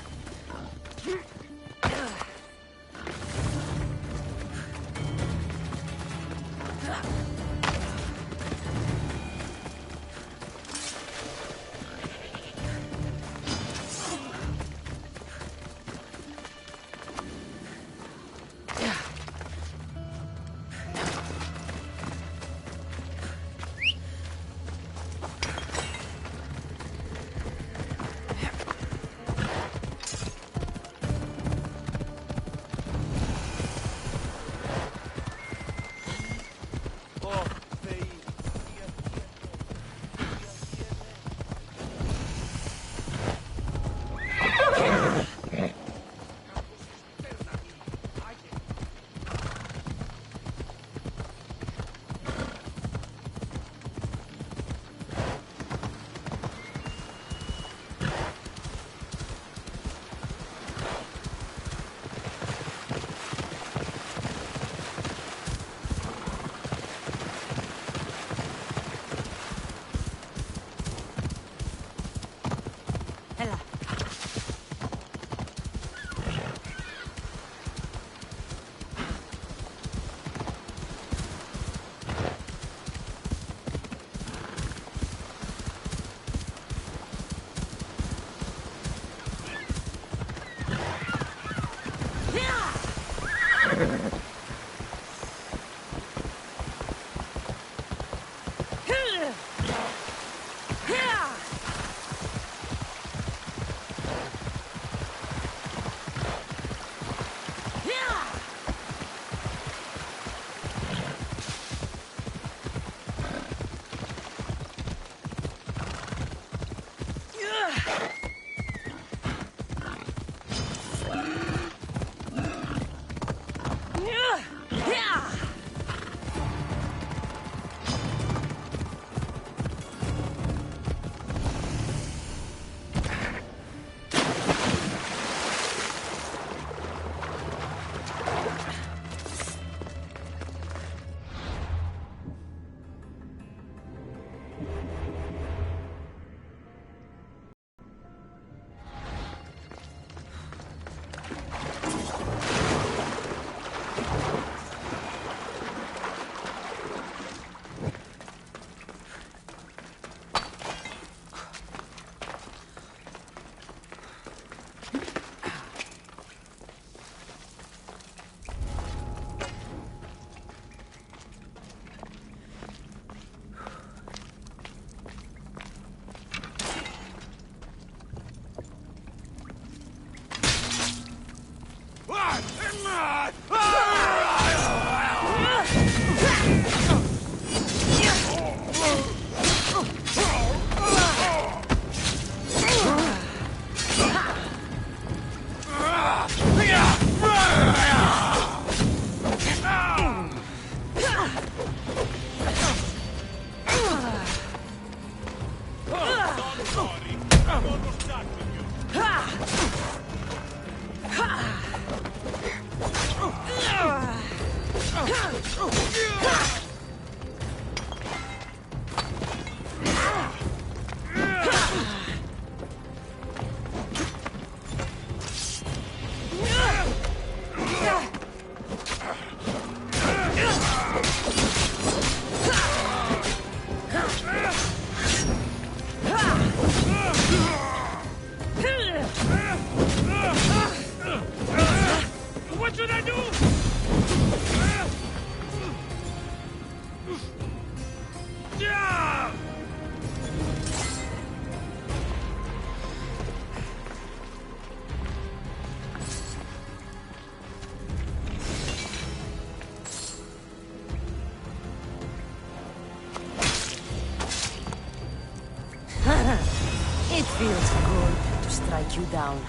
It feels good to strike you down.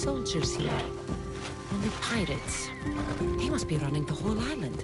soldiers here. Only pirates. They must be running the whole island.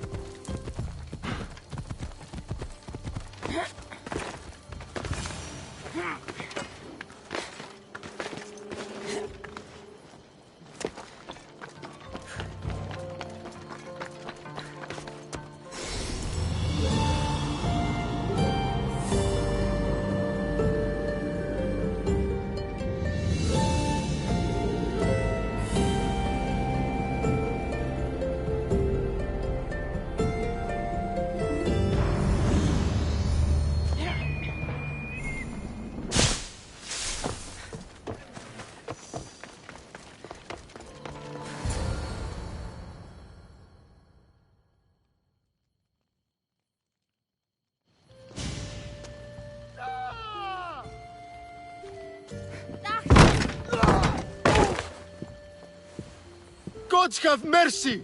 Gods have mercy!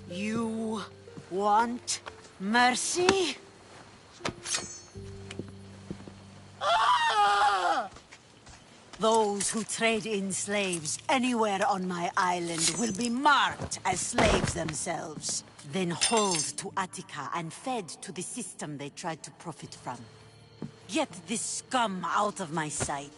You want mercy? Those who trade in slaves anywhere on my island will be marked as slaves themselves, then hauled to Attica and fed to the system they tried to profit from. Get this scum out of my sight.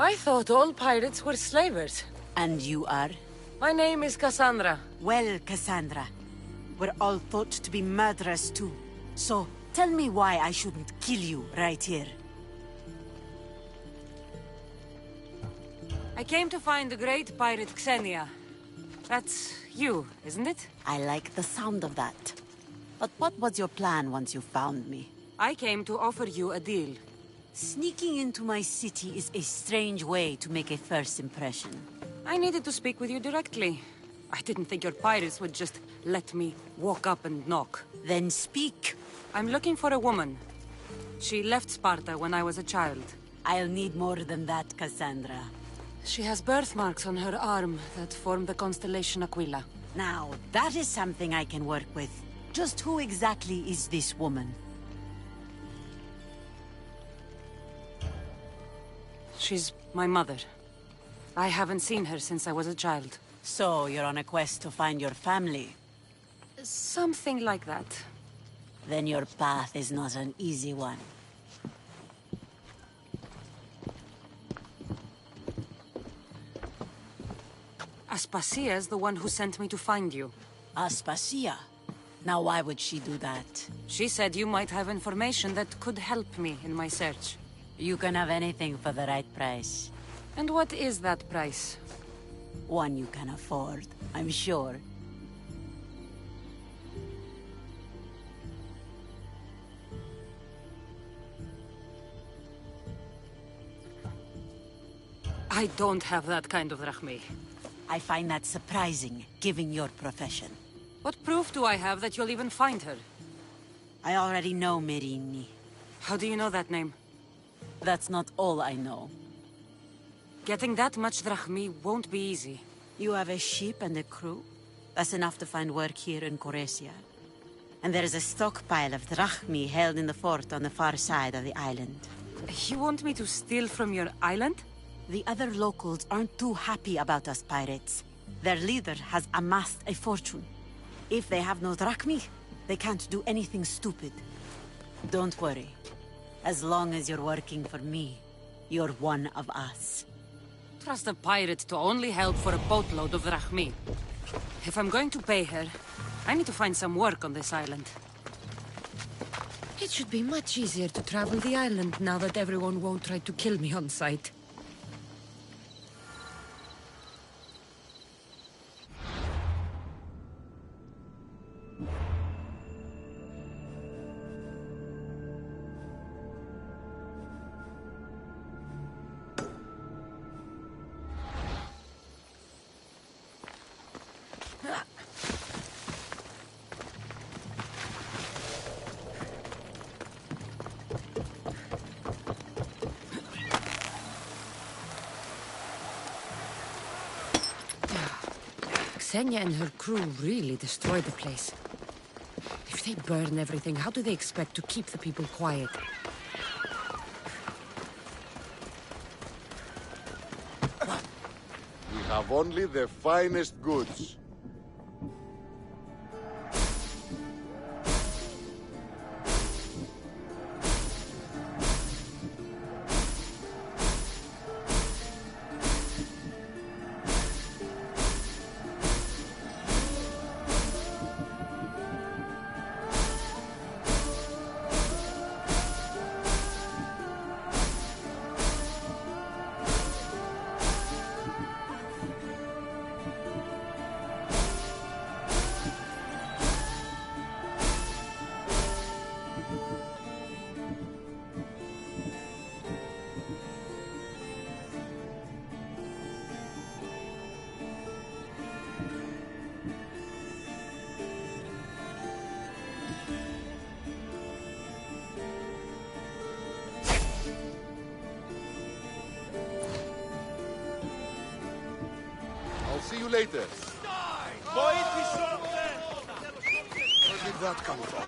I thought all pirates were slavers. And you are? My name is Cassandra. Well, Cassandra, we're all thought to be murderers too. So, tell me why I shouldn't kill you right here. I came to find the great pirate Xenia. That's you, isn't it? I like the sound of that. But what was your plan once you found me? I came to offer you a deal. Sneaking into my city is a strange way to make a first impression. I needed to speak with you directly. I didn't think your pirates would just let me walk up and knock. Then speak. I'm looking for a woman. She left Sparta when I was a child. I'll need more than that, Cassandra. She has birthmarks on her arm that form the constellation Aquila. Now, that is something I can work with. Just who exactly is this woman? She's my mother. I haven't seen her since I was a child. So, you're on a quest to find your family? Something like that. Then your path is not an easy one. Aspasia's the one who sent me to find you. Aspasia? Now why would she do that? She said you might have information that could help me in my search. You can have anything for the right price. And what is that price? One you can afford, I'm sure. I don't have that kind of drachmi. I find that surprising, given your profession. What proof do I have that you'll even find her? I already know Merini. How do you know that name? That's not all I know. Getting that much drachmi won't be easy. You have a ship and a crew? That's enough to find work here in Coresia. And there is a stockpile of drachmi held in the fort on the far side of the island. You want me to steal from your island? The other locals aren't too happy about us pirates. Their leader has amassed a fortune. If they have no drachmi, they can't do anything stupid. Don't worry. As long as you're working for me, you're one of us. Trust a pirate to only help for a boatload of drachmi. If I'm going to pay her, I need to find some work on this island. It should be much easier to travel the island now that everyone won't try to kill me on sight. Xenia and her crew really destroyed the place. If they burn everything, how do they expect to keep the people quiet? have only the finest goods. See you later. Where did that come from?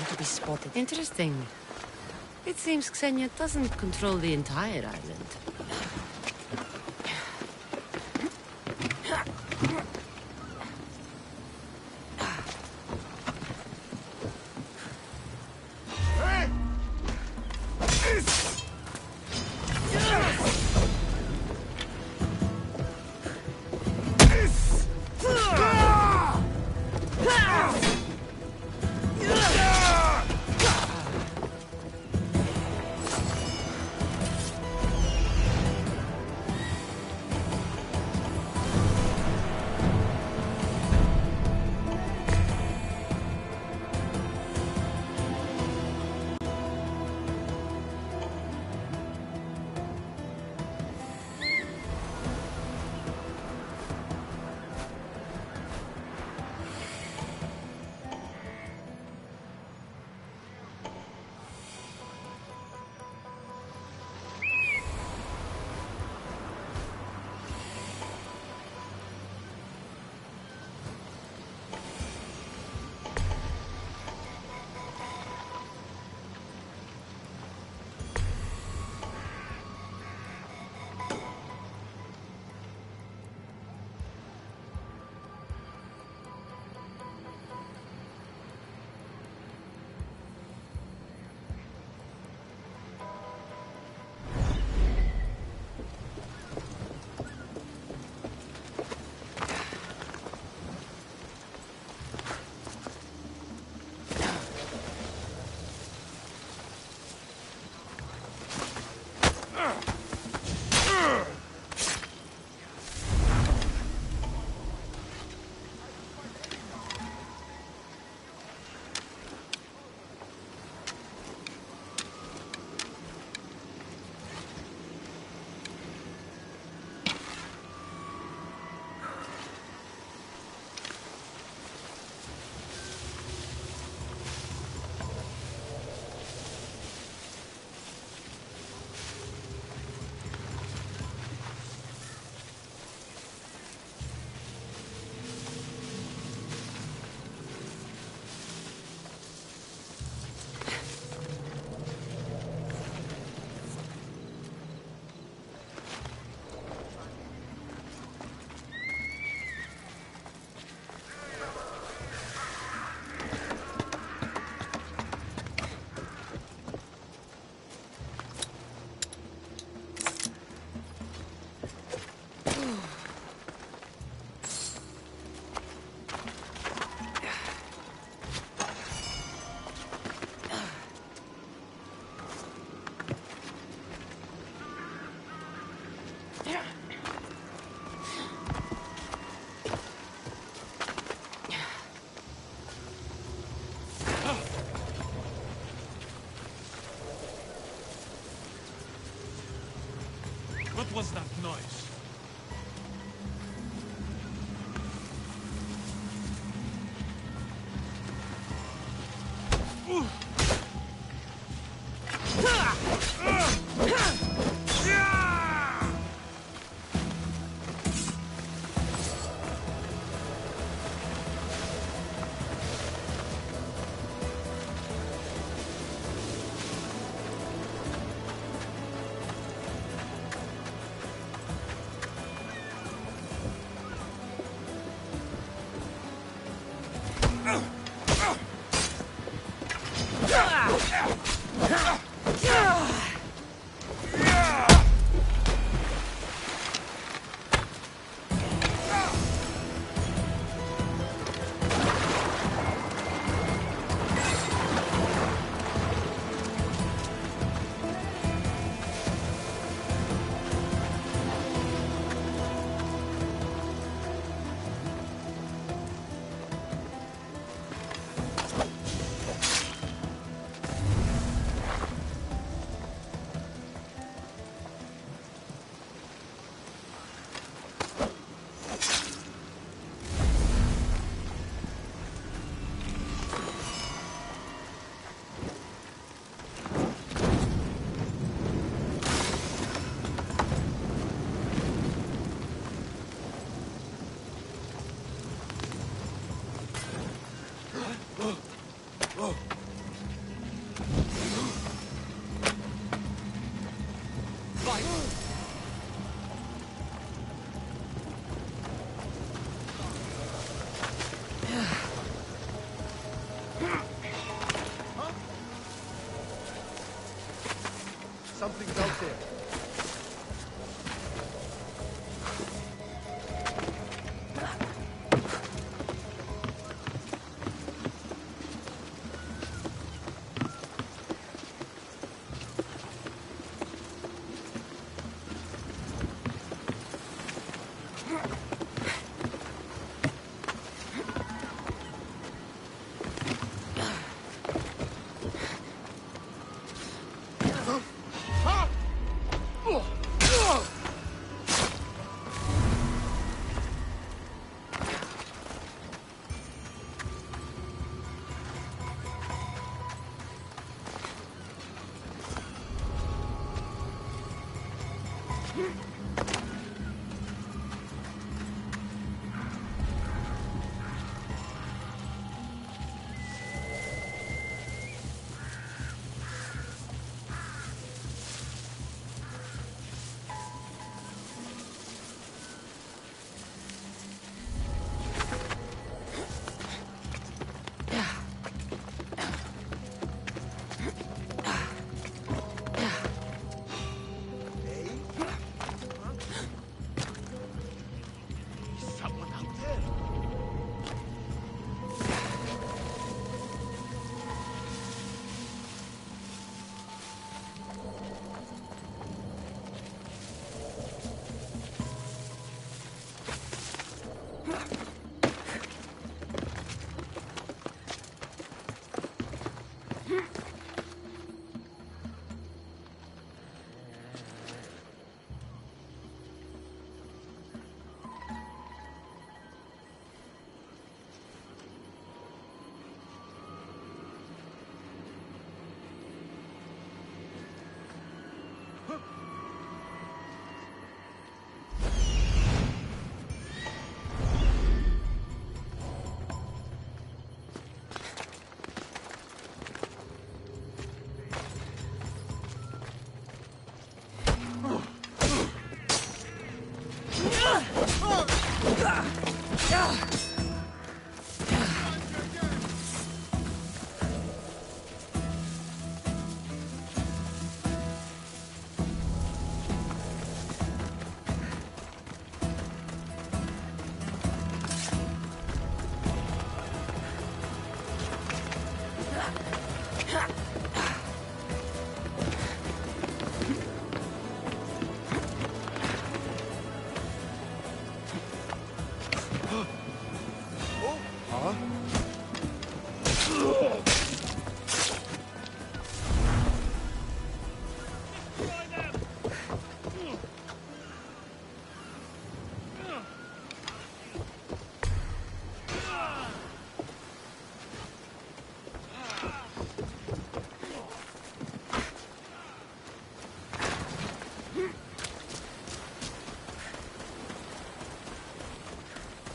To be spotted. Interesting. It seems Xenia doesn't control the entire island. was that noise? Something's out there.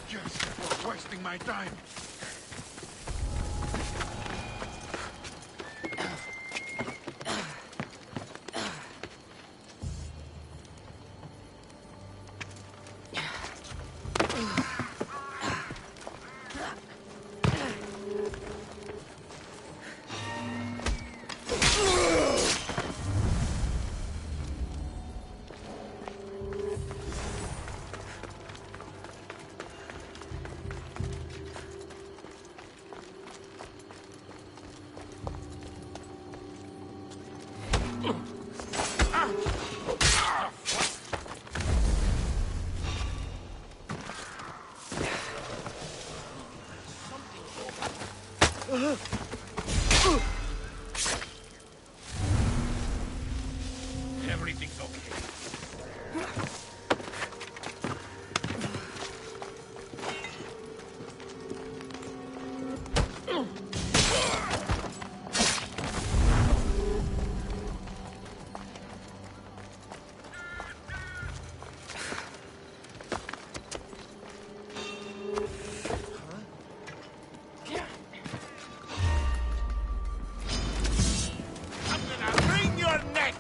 Just for wasting my time. Everything's okay. I'm gonna wring your neck!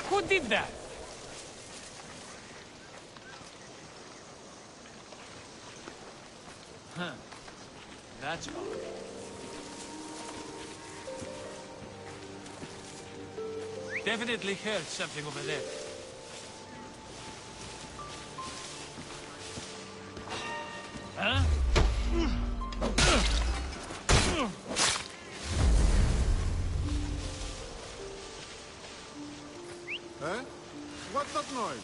Who did that? Huh. That's odd. Definitely heard something over there. Huh? Huh? What's that noise?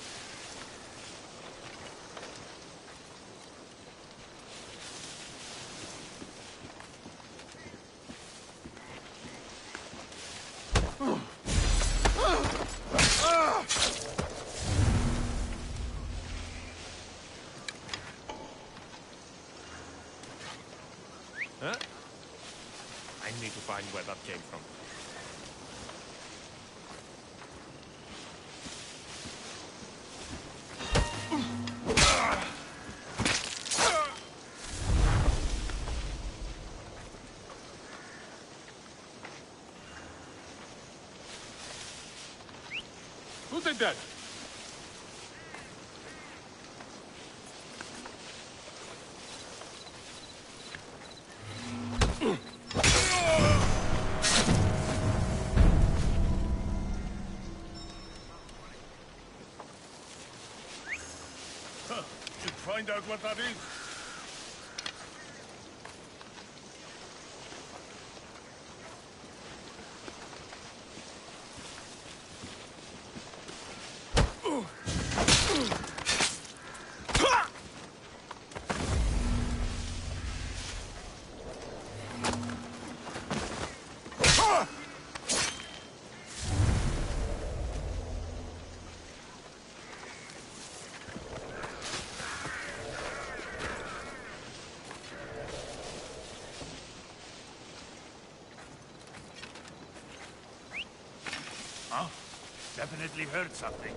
Huh? I need to find where that came from. Who did that? Should find out what that is. Huh? Definitely heard something.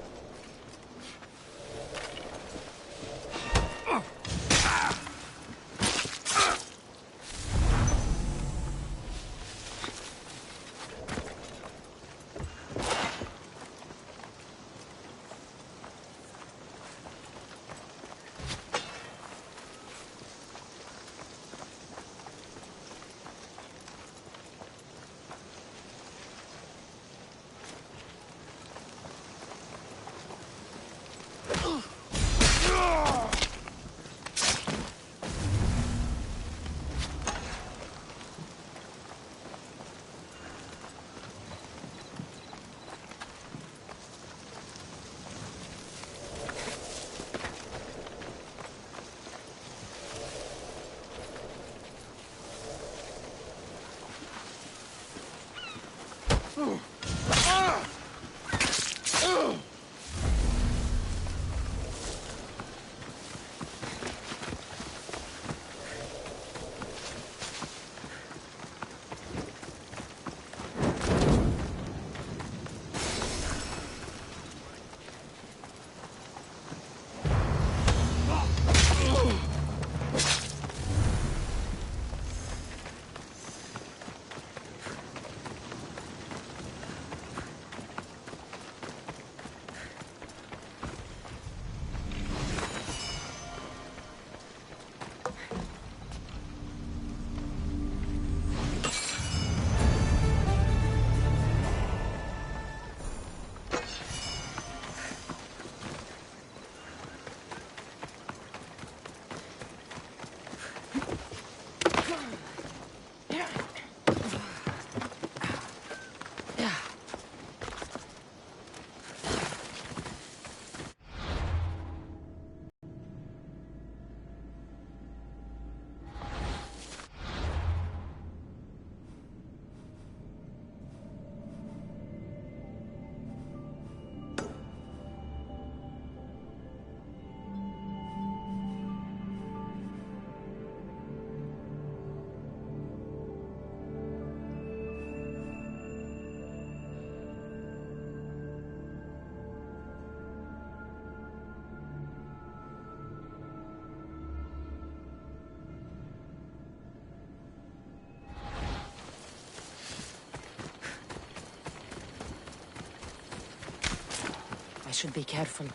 I should be careful.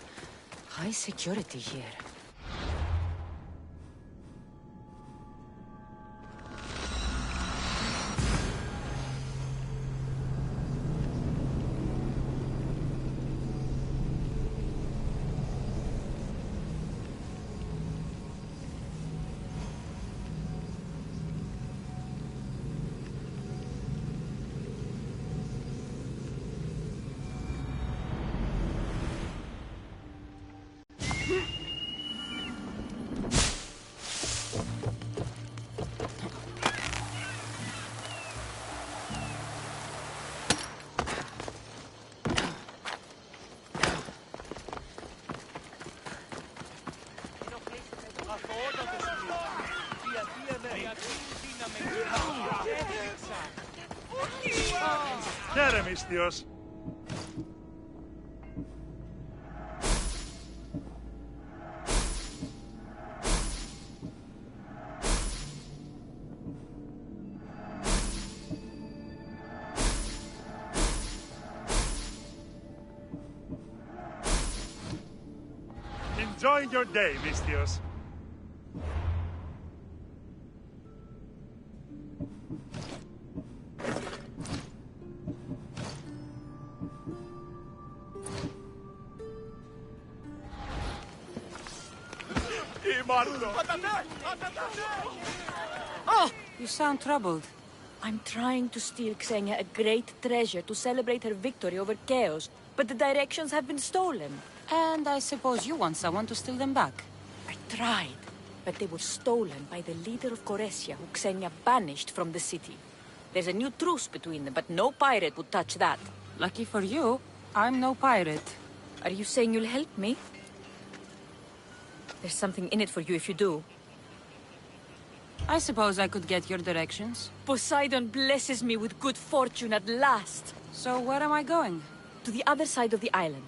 High security here. Dios. Enjoy your day, Mistios. Oh, you sound troubled. I'm trying to steal Xenia a great treasure to celebrate her victory over Chaos, but the directions have been stolen. And I suppose you want someone to steal them back. I tried, but they were stolen by the leader of Goresia, who Xenia banished from the city. There's a new truce between them, but no pirate would touch that. Lucky for you, I'm no pirate. Are you saying you'll help me? There's something in it for you if you do. I suppose I could get your directions. Poseidon blesses me with good fortune at last. So where am I going? To the other side of the island.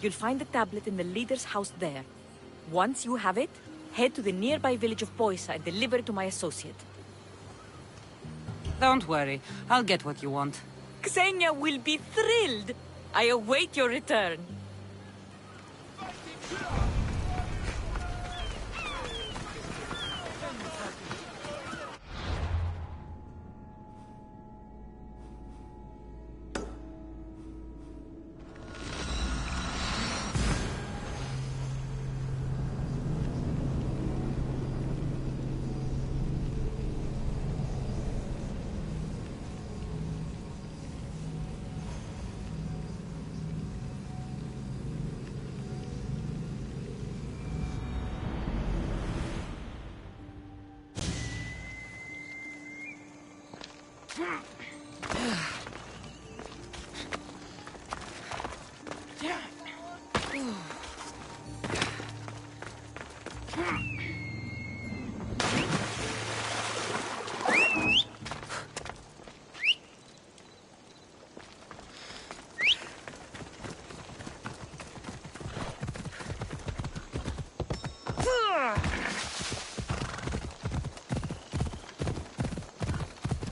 You'll find the tablet in the leader's house there. Once you have it, head to the nearby village of Poisa and deliver it to my associate. Don't worry. I'll get what you want. Xenia will be thrilled! I await your return.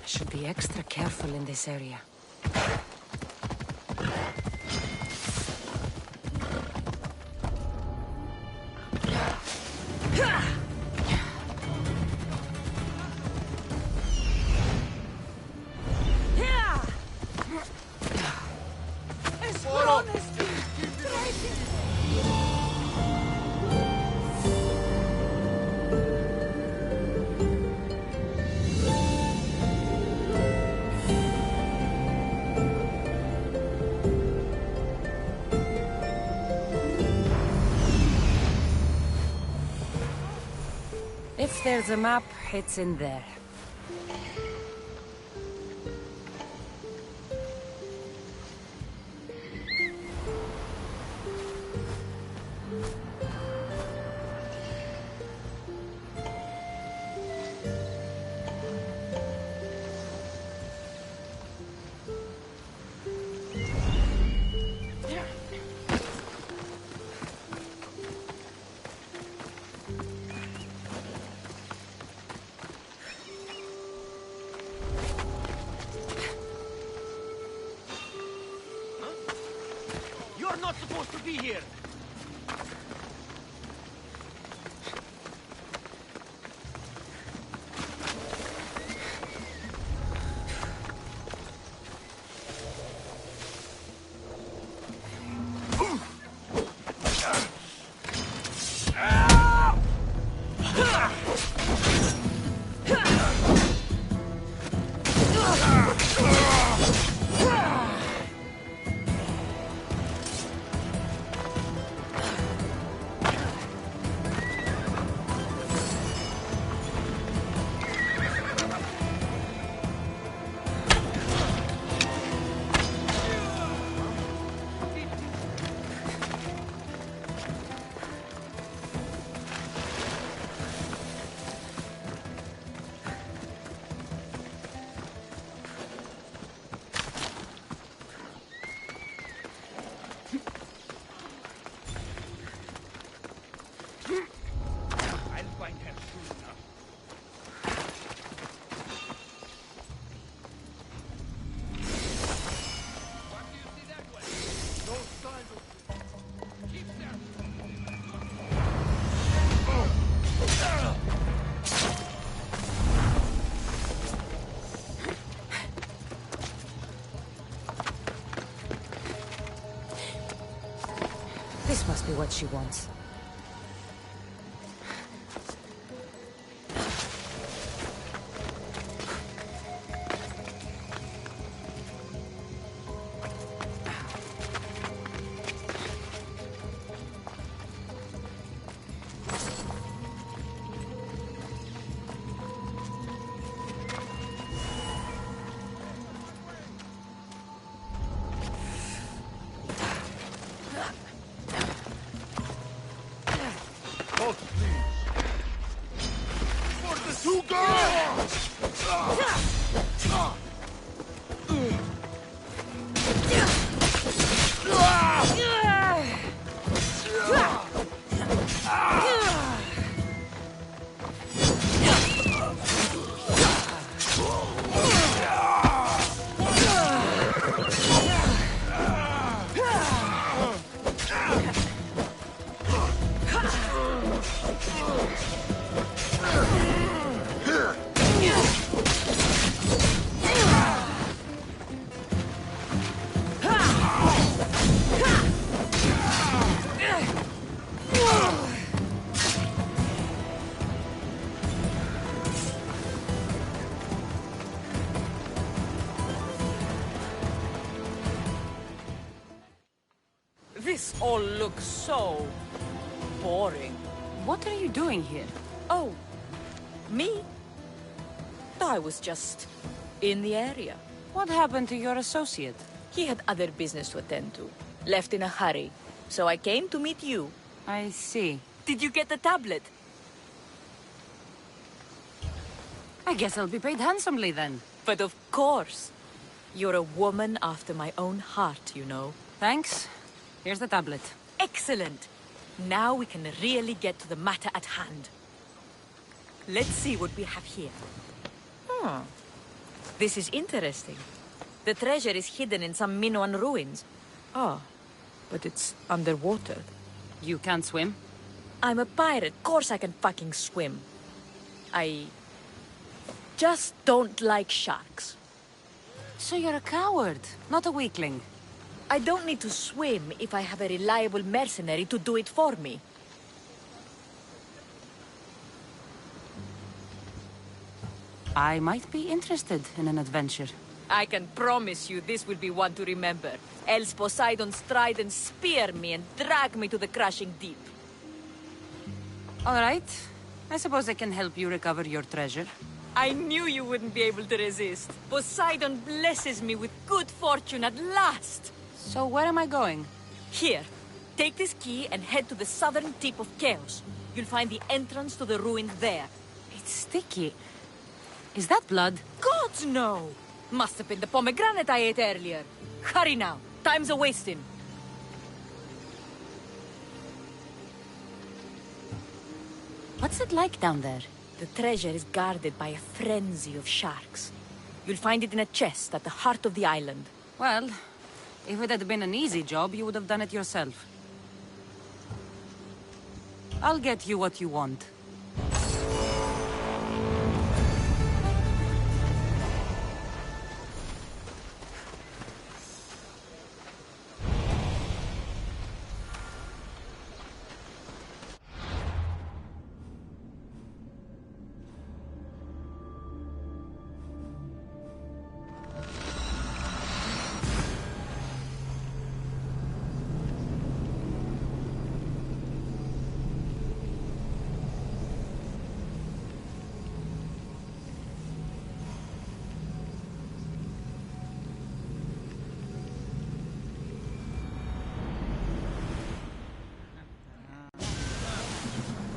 Should be extra careful in this area. If there's a map, it's in there. You're not supposed to be here! This must be what she wants. This all looks so boring. What are you doing here? Oh, me? I was just in the area. What happened to your associate? He had other business to attend to. Left in a hurry. So I came to meet you. I see. Did you get the tablet? I guess I'll be paid handsomely then. But of course. You're a woman after my own heart, you know. Thanks. Here's the tablet. Excellent. Now we can really get to the matter at hand. Let's see what we have here. This is interesting. The treasure is hidden in some Minoan ruins. But it's underwater. You can't swim? I'm a pirate. Course I can fucking swim. I just don't like sharks. So you're a coward, not a weakling. I don't need to swim if I have a reliable mercenary to do it for me. I might be interested in an adventure. I can promise you this will be one to remember. Else Poseidon's trident spear me and drag me to the crashing deep. All right. I suppose I can help you recover your treasure. I knew you wouldn't be able to resist. Poseidon blesses me with good fortune at last. So where am I going? Here. Take this key and head to the southern tip of Chaos. You'll find the entrance to the ruins there. It's sticky. Is that blood? God, no! Must have been the pomegranate I ate earlier. Hurry now. Time's a-wasting. What's it like down there? The treasure is guarded by a frenzy of sharks. You'll find it in a chest at the heart of the island. Well, if it had been an easy job, you would have done it yourself. I'll get you what you want.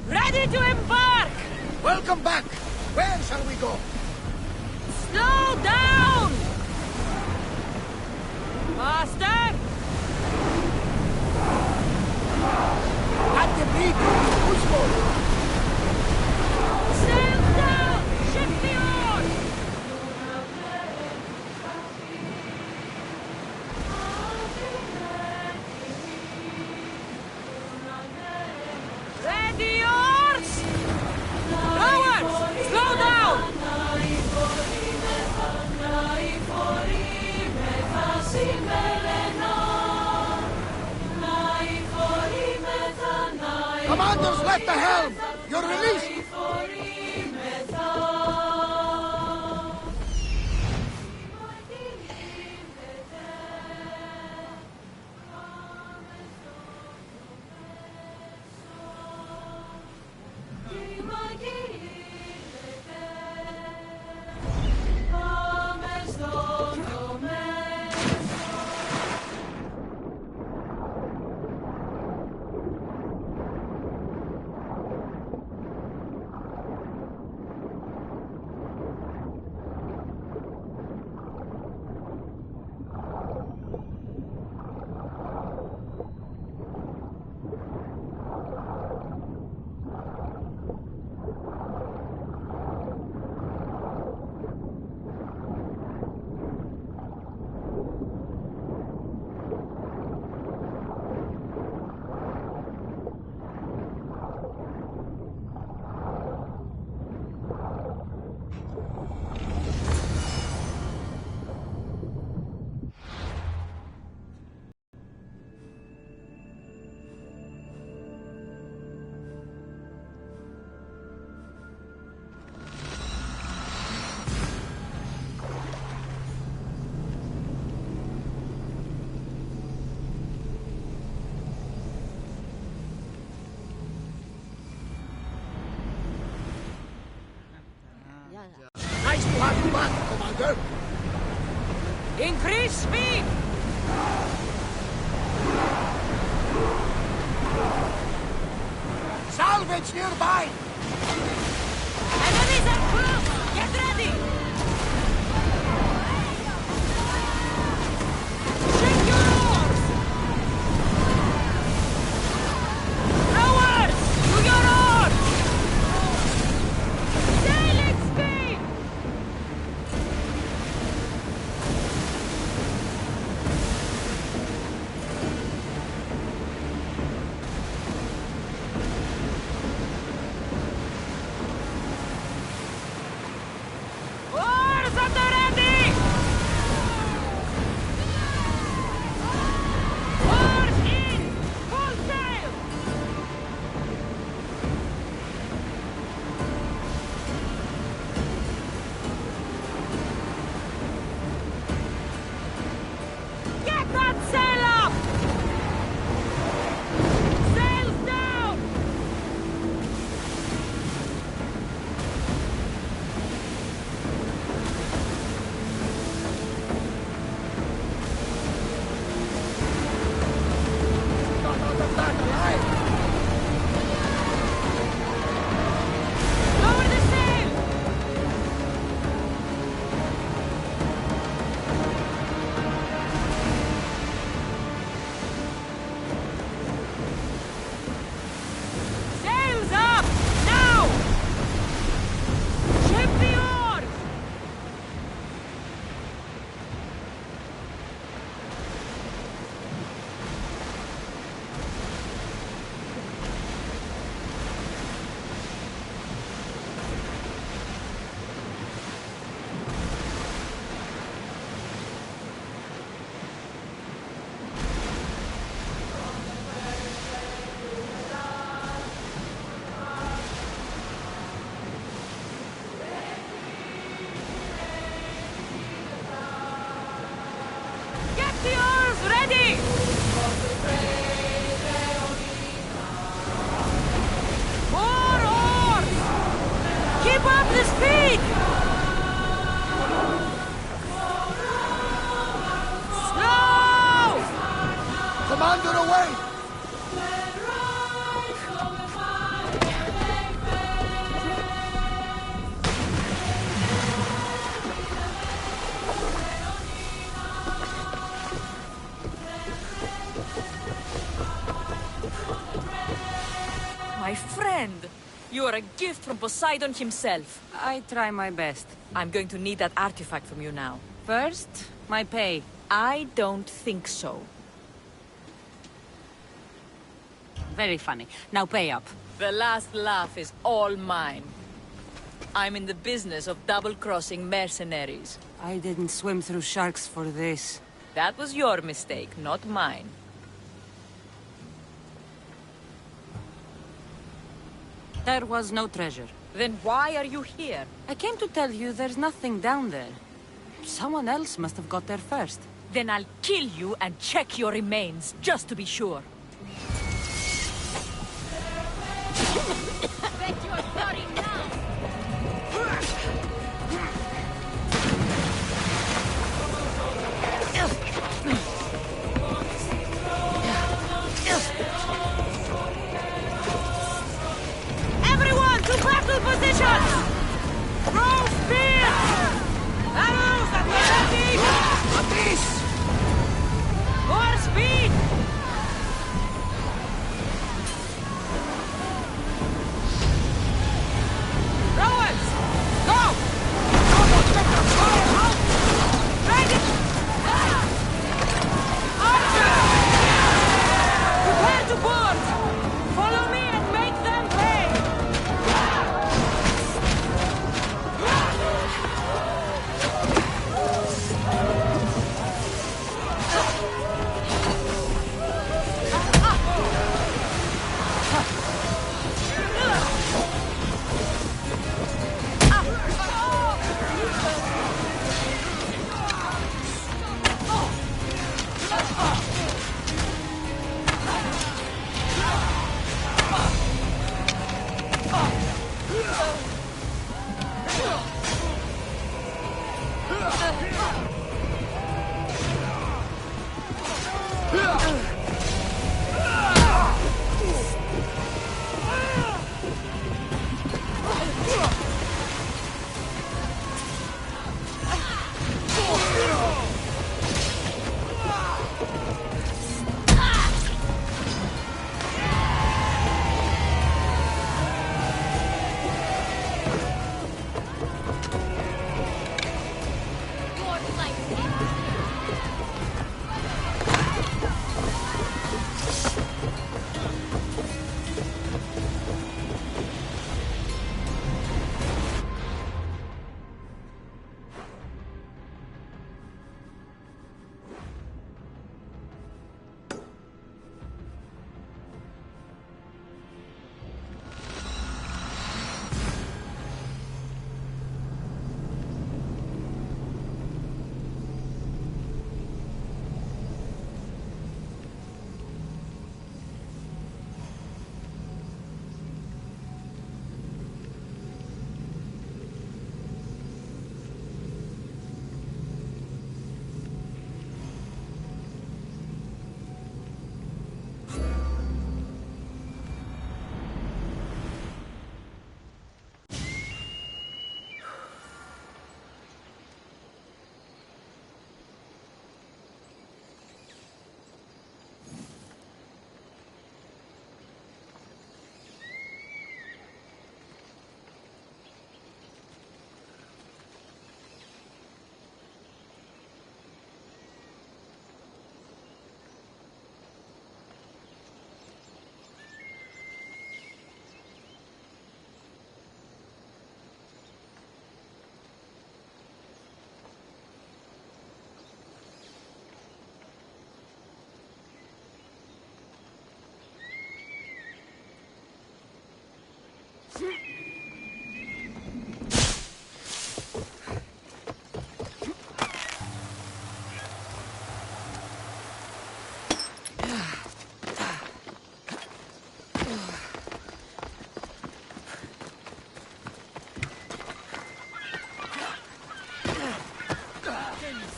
Ready to embark! Welcome back! Where shall we go? Slow down! Master! At the beat, push forward! Sail down! Ship the oars! Ready, oars! Rowers! Slow down! Commanders, left the helm! You're released! daughter! Increase speed! Salvage nearby! Enemies are close! Get ready! Shake your oars! Rowers! To your oars! Sailing speed! Oars at the ready! Oars in! Full sail! Get that sail up! Sails down! Not out of that alive! Lower the sail! Sails up! Now! Ship the oars! Get the oars ready! More oars! Keep up the speed! Slow! Commander, away! My friend, you are a gift from Poseidon himself. I try my best. I'm going to need that artifact from you now. First, my pay. I don't think so. Very funny. Now pay up. The last laugh is all mine. I'm in the business of double-crossing mercenaries. I didn't swim through sharks for this. That was your mistake, not mine. There was no treasure. Then why are you here? I came to tell you there's nothing down there. Someone else must have got there first. Then I'll kill you and check your remains, just to be sure. Bet you're sorry now. Everyone to battle positions! Throw spears! Arrows at the ready! At this! More speed!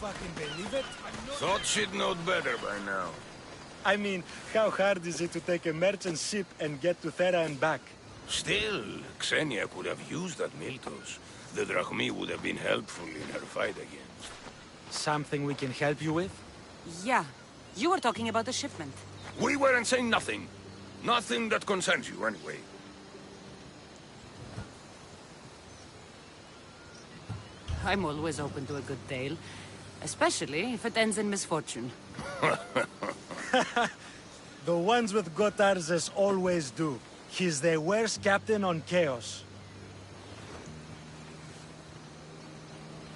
Fucking believe it? Thought she'd know better by now. I mean, how hard is it to take a merchant ship and get to Thera and back? Still, Xenia could have used that Miltos. The Drachmi would have been helpful in her fight against. Something we can help you with? Yeah. You were talking about the shipment. We weren't saying nothing. Nothing that concerns you, anyway. I'm always open to a good tale. Especially if it ends in misfortune. The ones with Gotarzes always do. He's the worst captain on Chaos.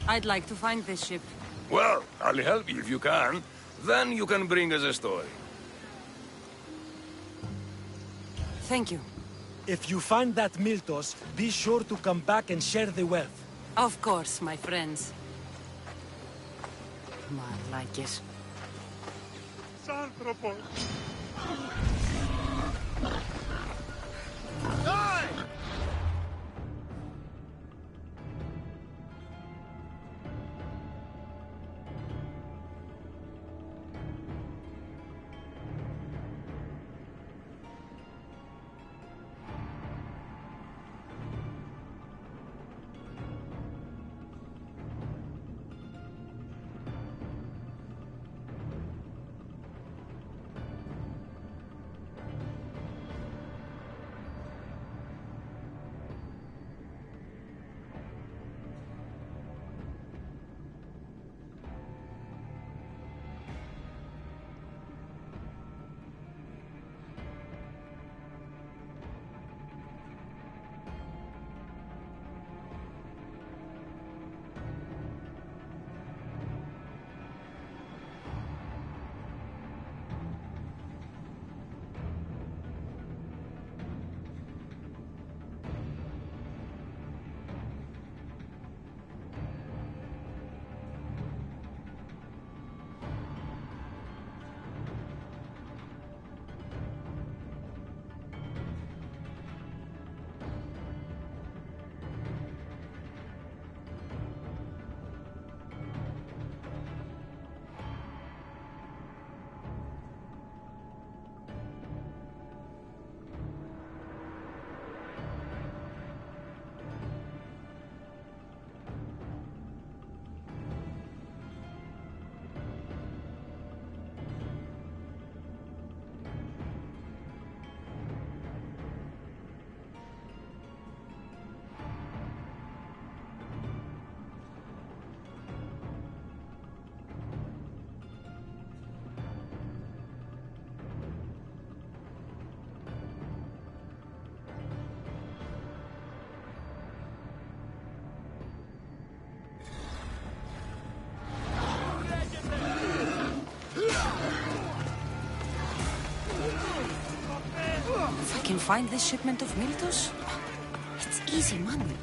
I'd like to find this ship. Well, I'll help you if you can. Then you can bring us a story. Thank you. If you find that Miltos, be sure to come back and share the wealth. Of course, my friends. I like it. Santhropos! can find this shipment of Miltos? It's easy money.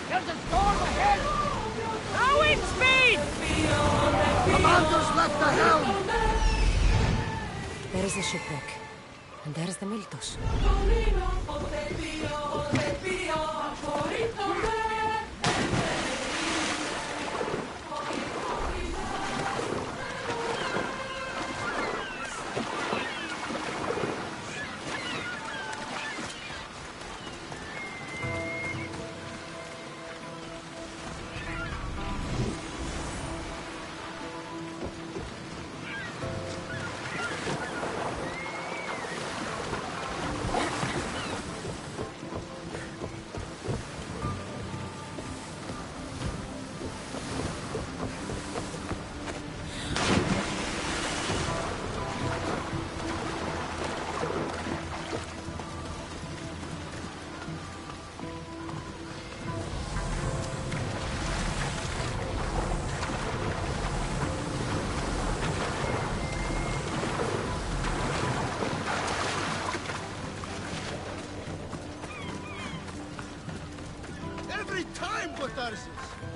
There's a storm ahead! Rowing speed! Commander's left the helm! There is the shipwreck. And there is the Miltos.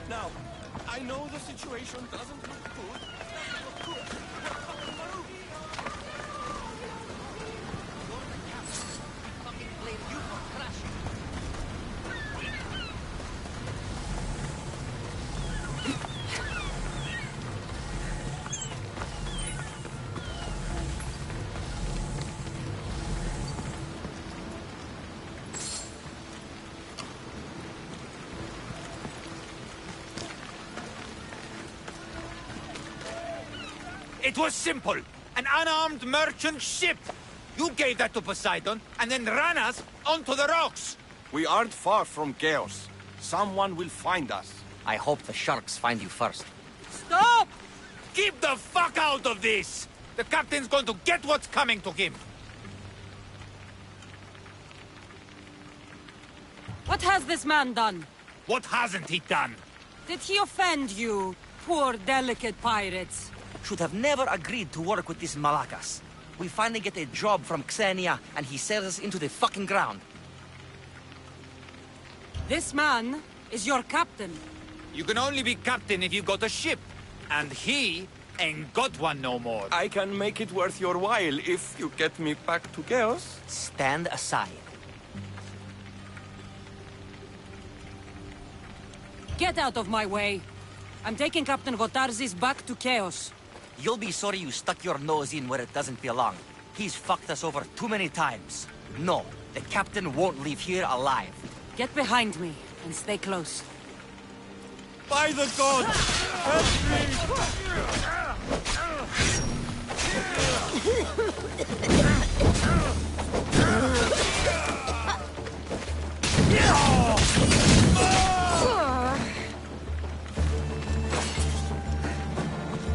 Now, I know the situation doesn't look good. It was simple. An unarmed merchant ship. You gave that to Poseidon, and then ran us onto the rocks. We aren't far from chaos. Someone will find us. I hope the sharks find you first. Stop! Keep the fuck out of this! The captain's going to get what's coming to him. What has this man done? What hasn't he done? Did he offend you, poor delicate pirates? Should have never agreed to work with this Malakas. We finally get a job from Xenia, and he sells us into the fucking ground. This man is your captain. You can only be captain if you got a ship. And he ain't got one no more. I can make it worth your while if you get me back to chaos. Stand aside. Get out of my way. I'm taking Captain Votarzis back to Chaos. You'll be sorry you stuck your nose in where it doesn't belong. He's fucked us over too many times. No, the captain won't leave here alive. Get behind me and stay close. By the gods!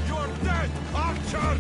You're dead, Archer!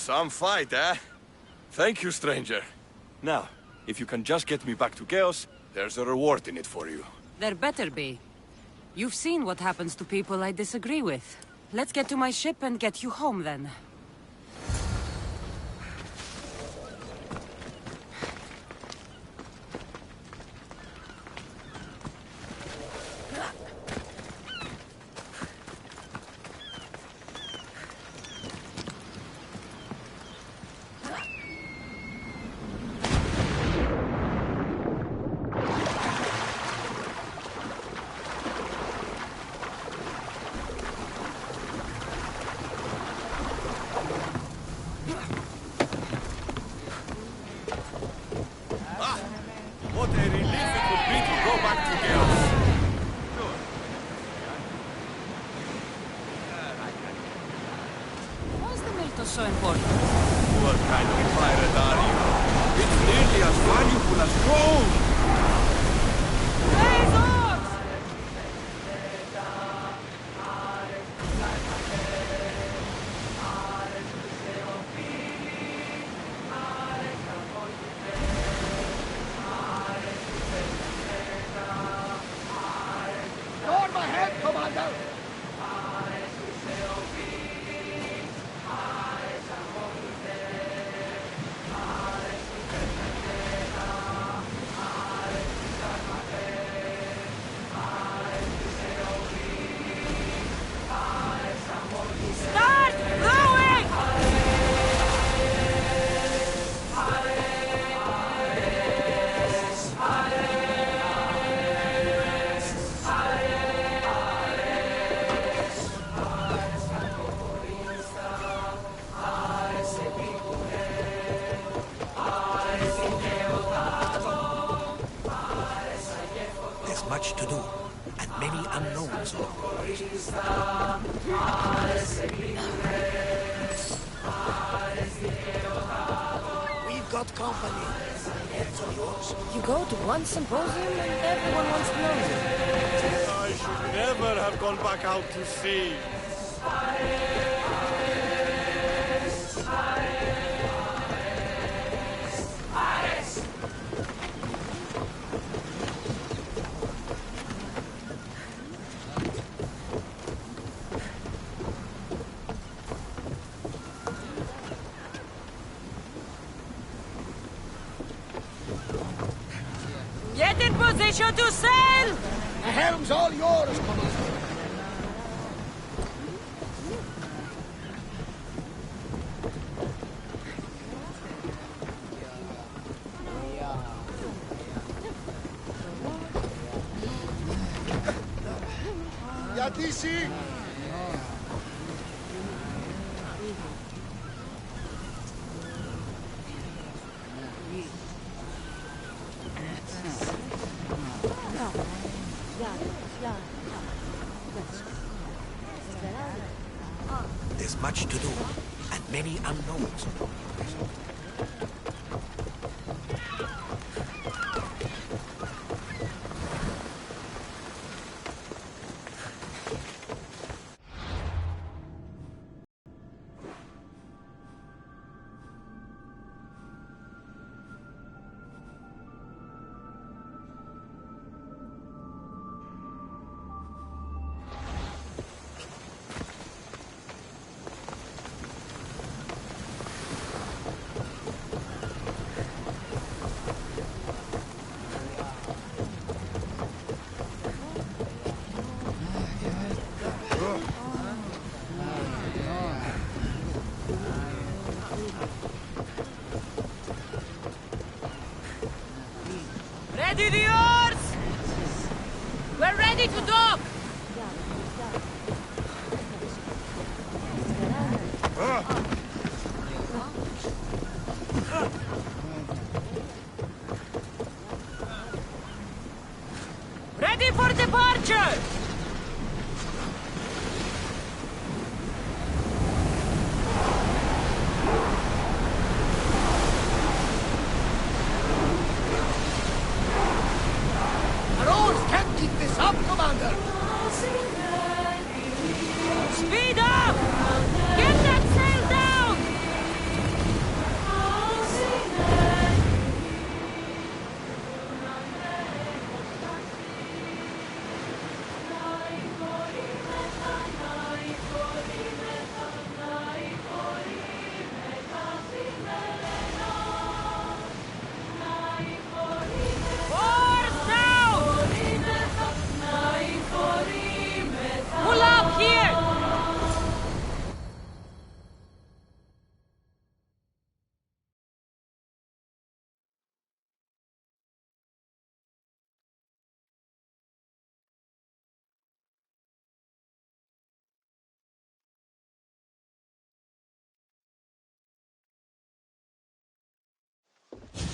Some fight, eh? Thank you, stranger. Now, if you can just get me back to Chaos, there's a reward in it for you. There better be. You've seen what happens to people I disagree with. Let's get to my ship and get you home, then. What a relief it would be to go back to Chaos. Why is the Miltos so important? What kind of pirate are you? It's nearly as valuable as gold! Guard my head, Commander! Start rowing! There's much to do, and many unknowns. We've got company. Heads of yours. You go to one symposium and everyone wants to know you. I should never have gone back out to sea. Get in position to sail! The helm's all yours, Commander. Yatisi! There's much to do, and many unknowns. Ready the oars! We're ready to dock! Ready for departure! Our oars can't keep this up, Commander! Speed up! Get that sail down!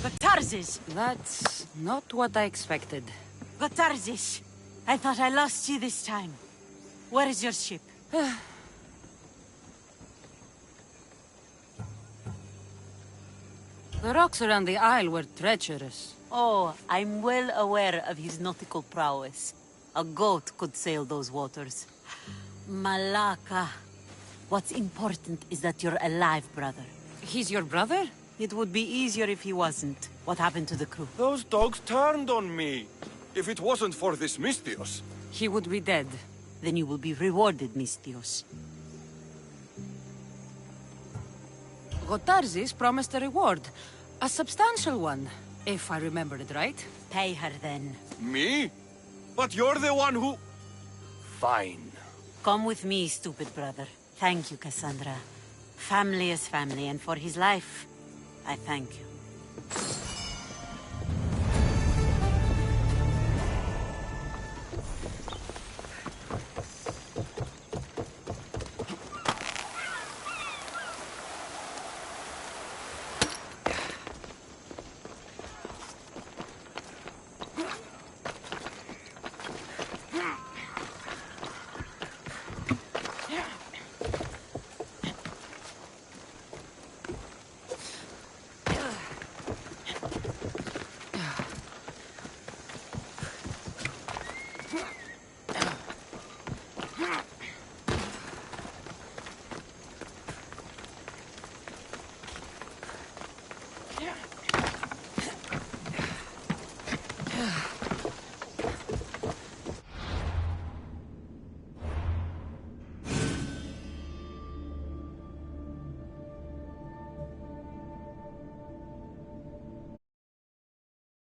Gotarzes! That's not what I expected. Gotarzes! I thought I lost you this time. Where is your ship? The rocks around the isle were treacherous. Oh, I'm well aware of his nautical prowess. A goat could sail those waters. Malaka. What's important is that you're alive, brother. He's your brother? It would be easier if he wasn't. What happened to the crew? Those dogs turned on me. If it wasn't for this Mystios... He would be dead. Then you will be rewarded, Mystios. Gotarzes promised a reward. A substantial one, if I remember it right. Pay her then. Me? But you're the one who... Fine. Come with me, stupid brother. Thank you, Cassandra. Family is family, and for his life, I thank you.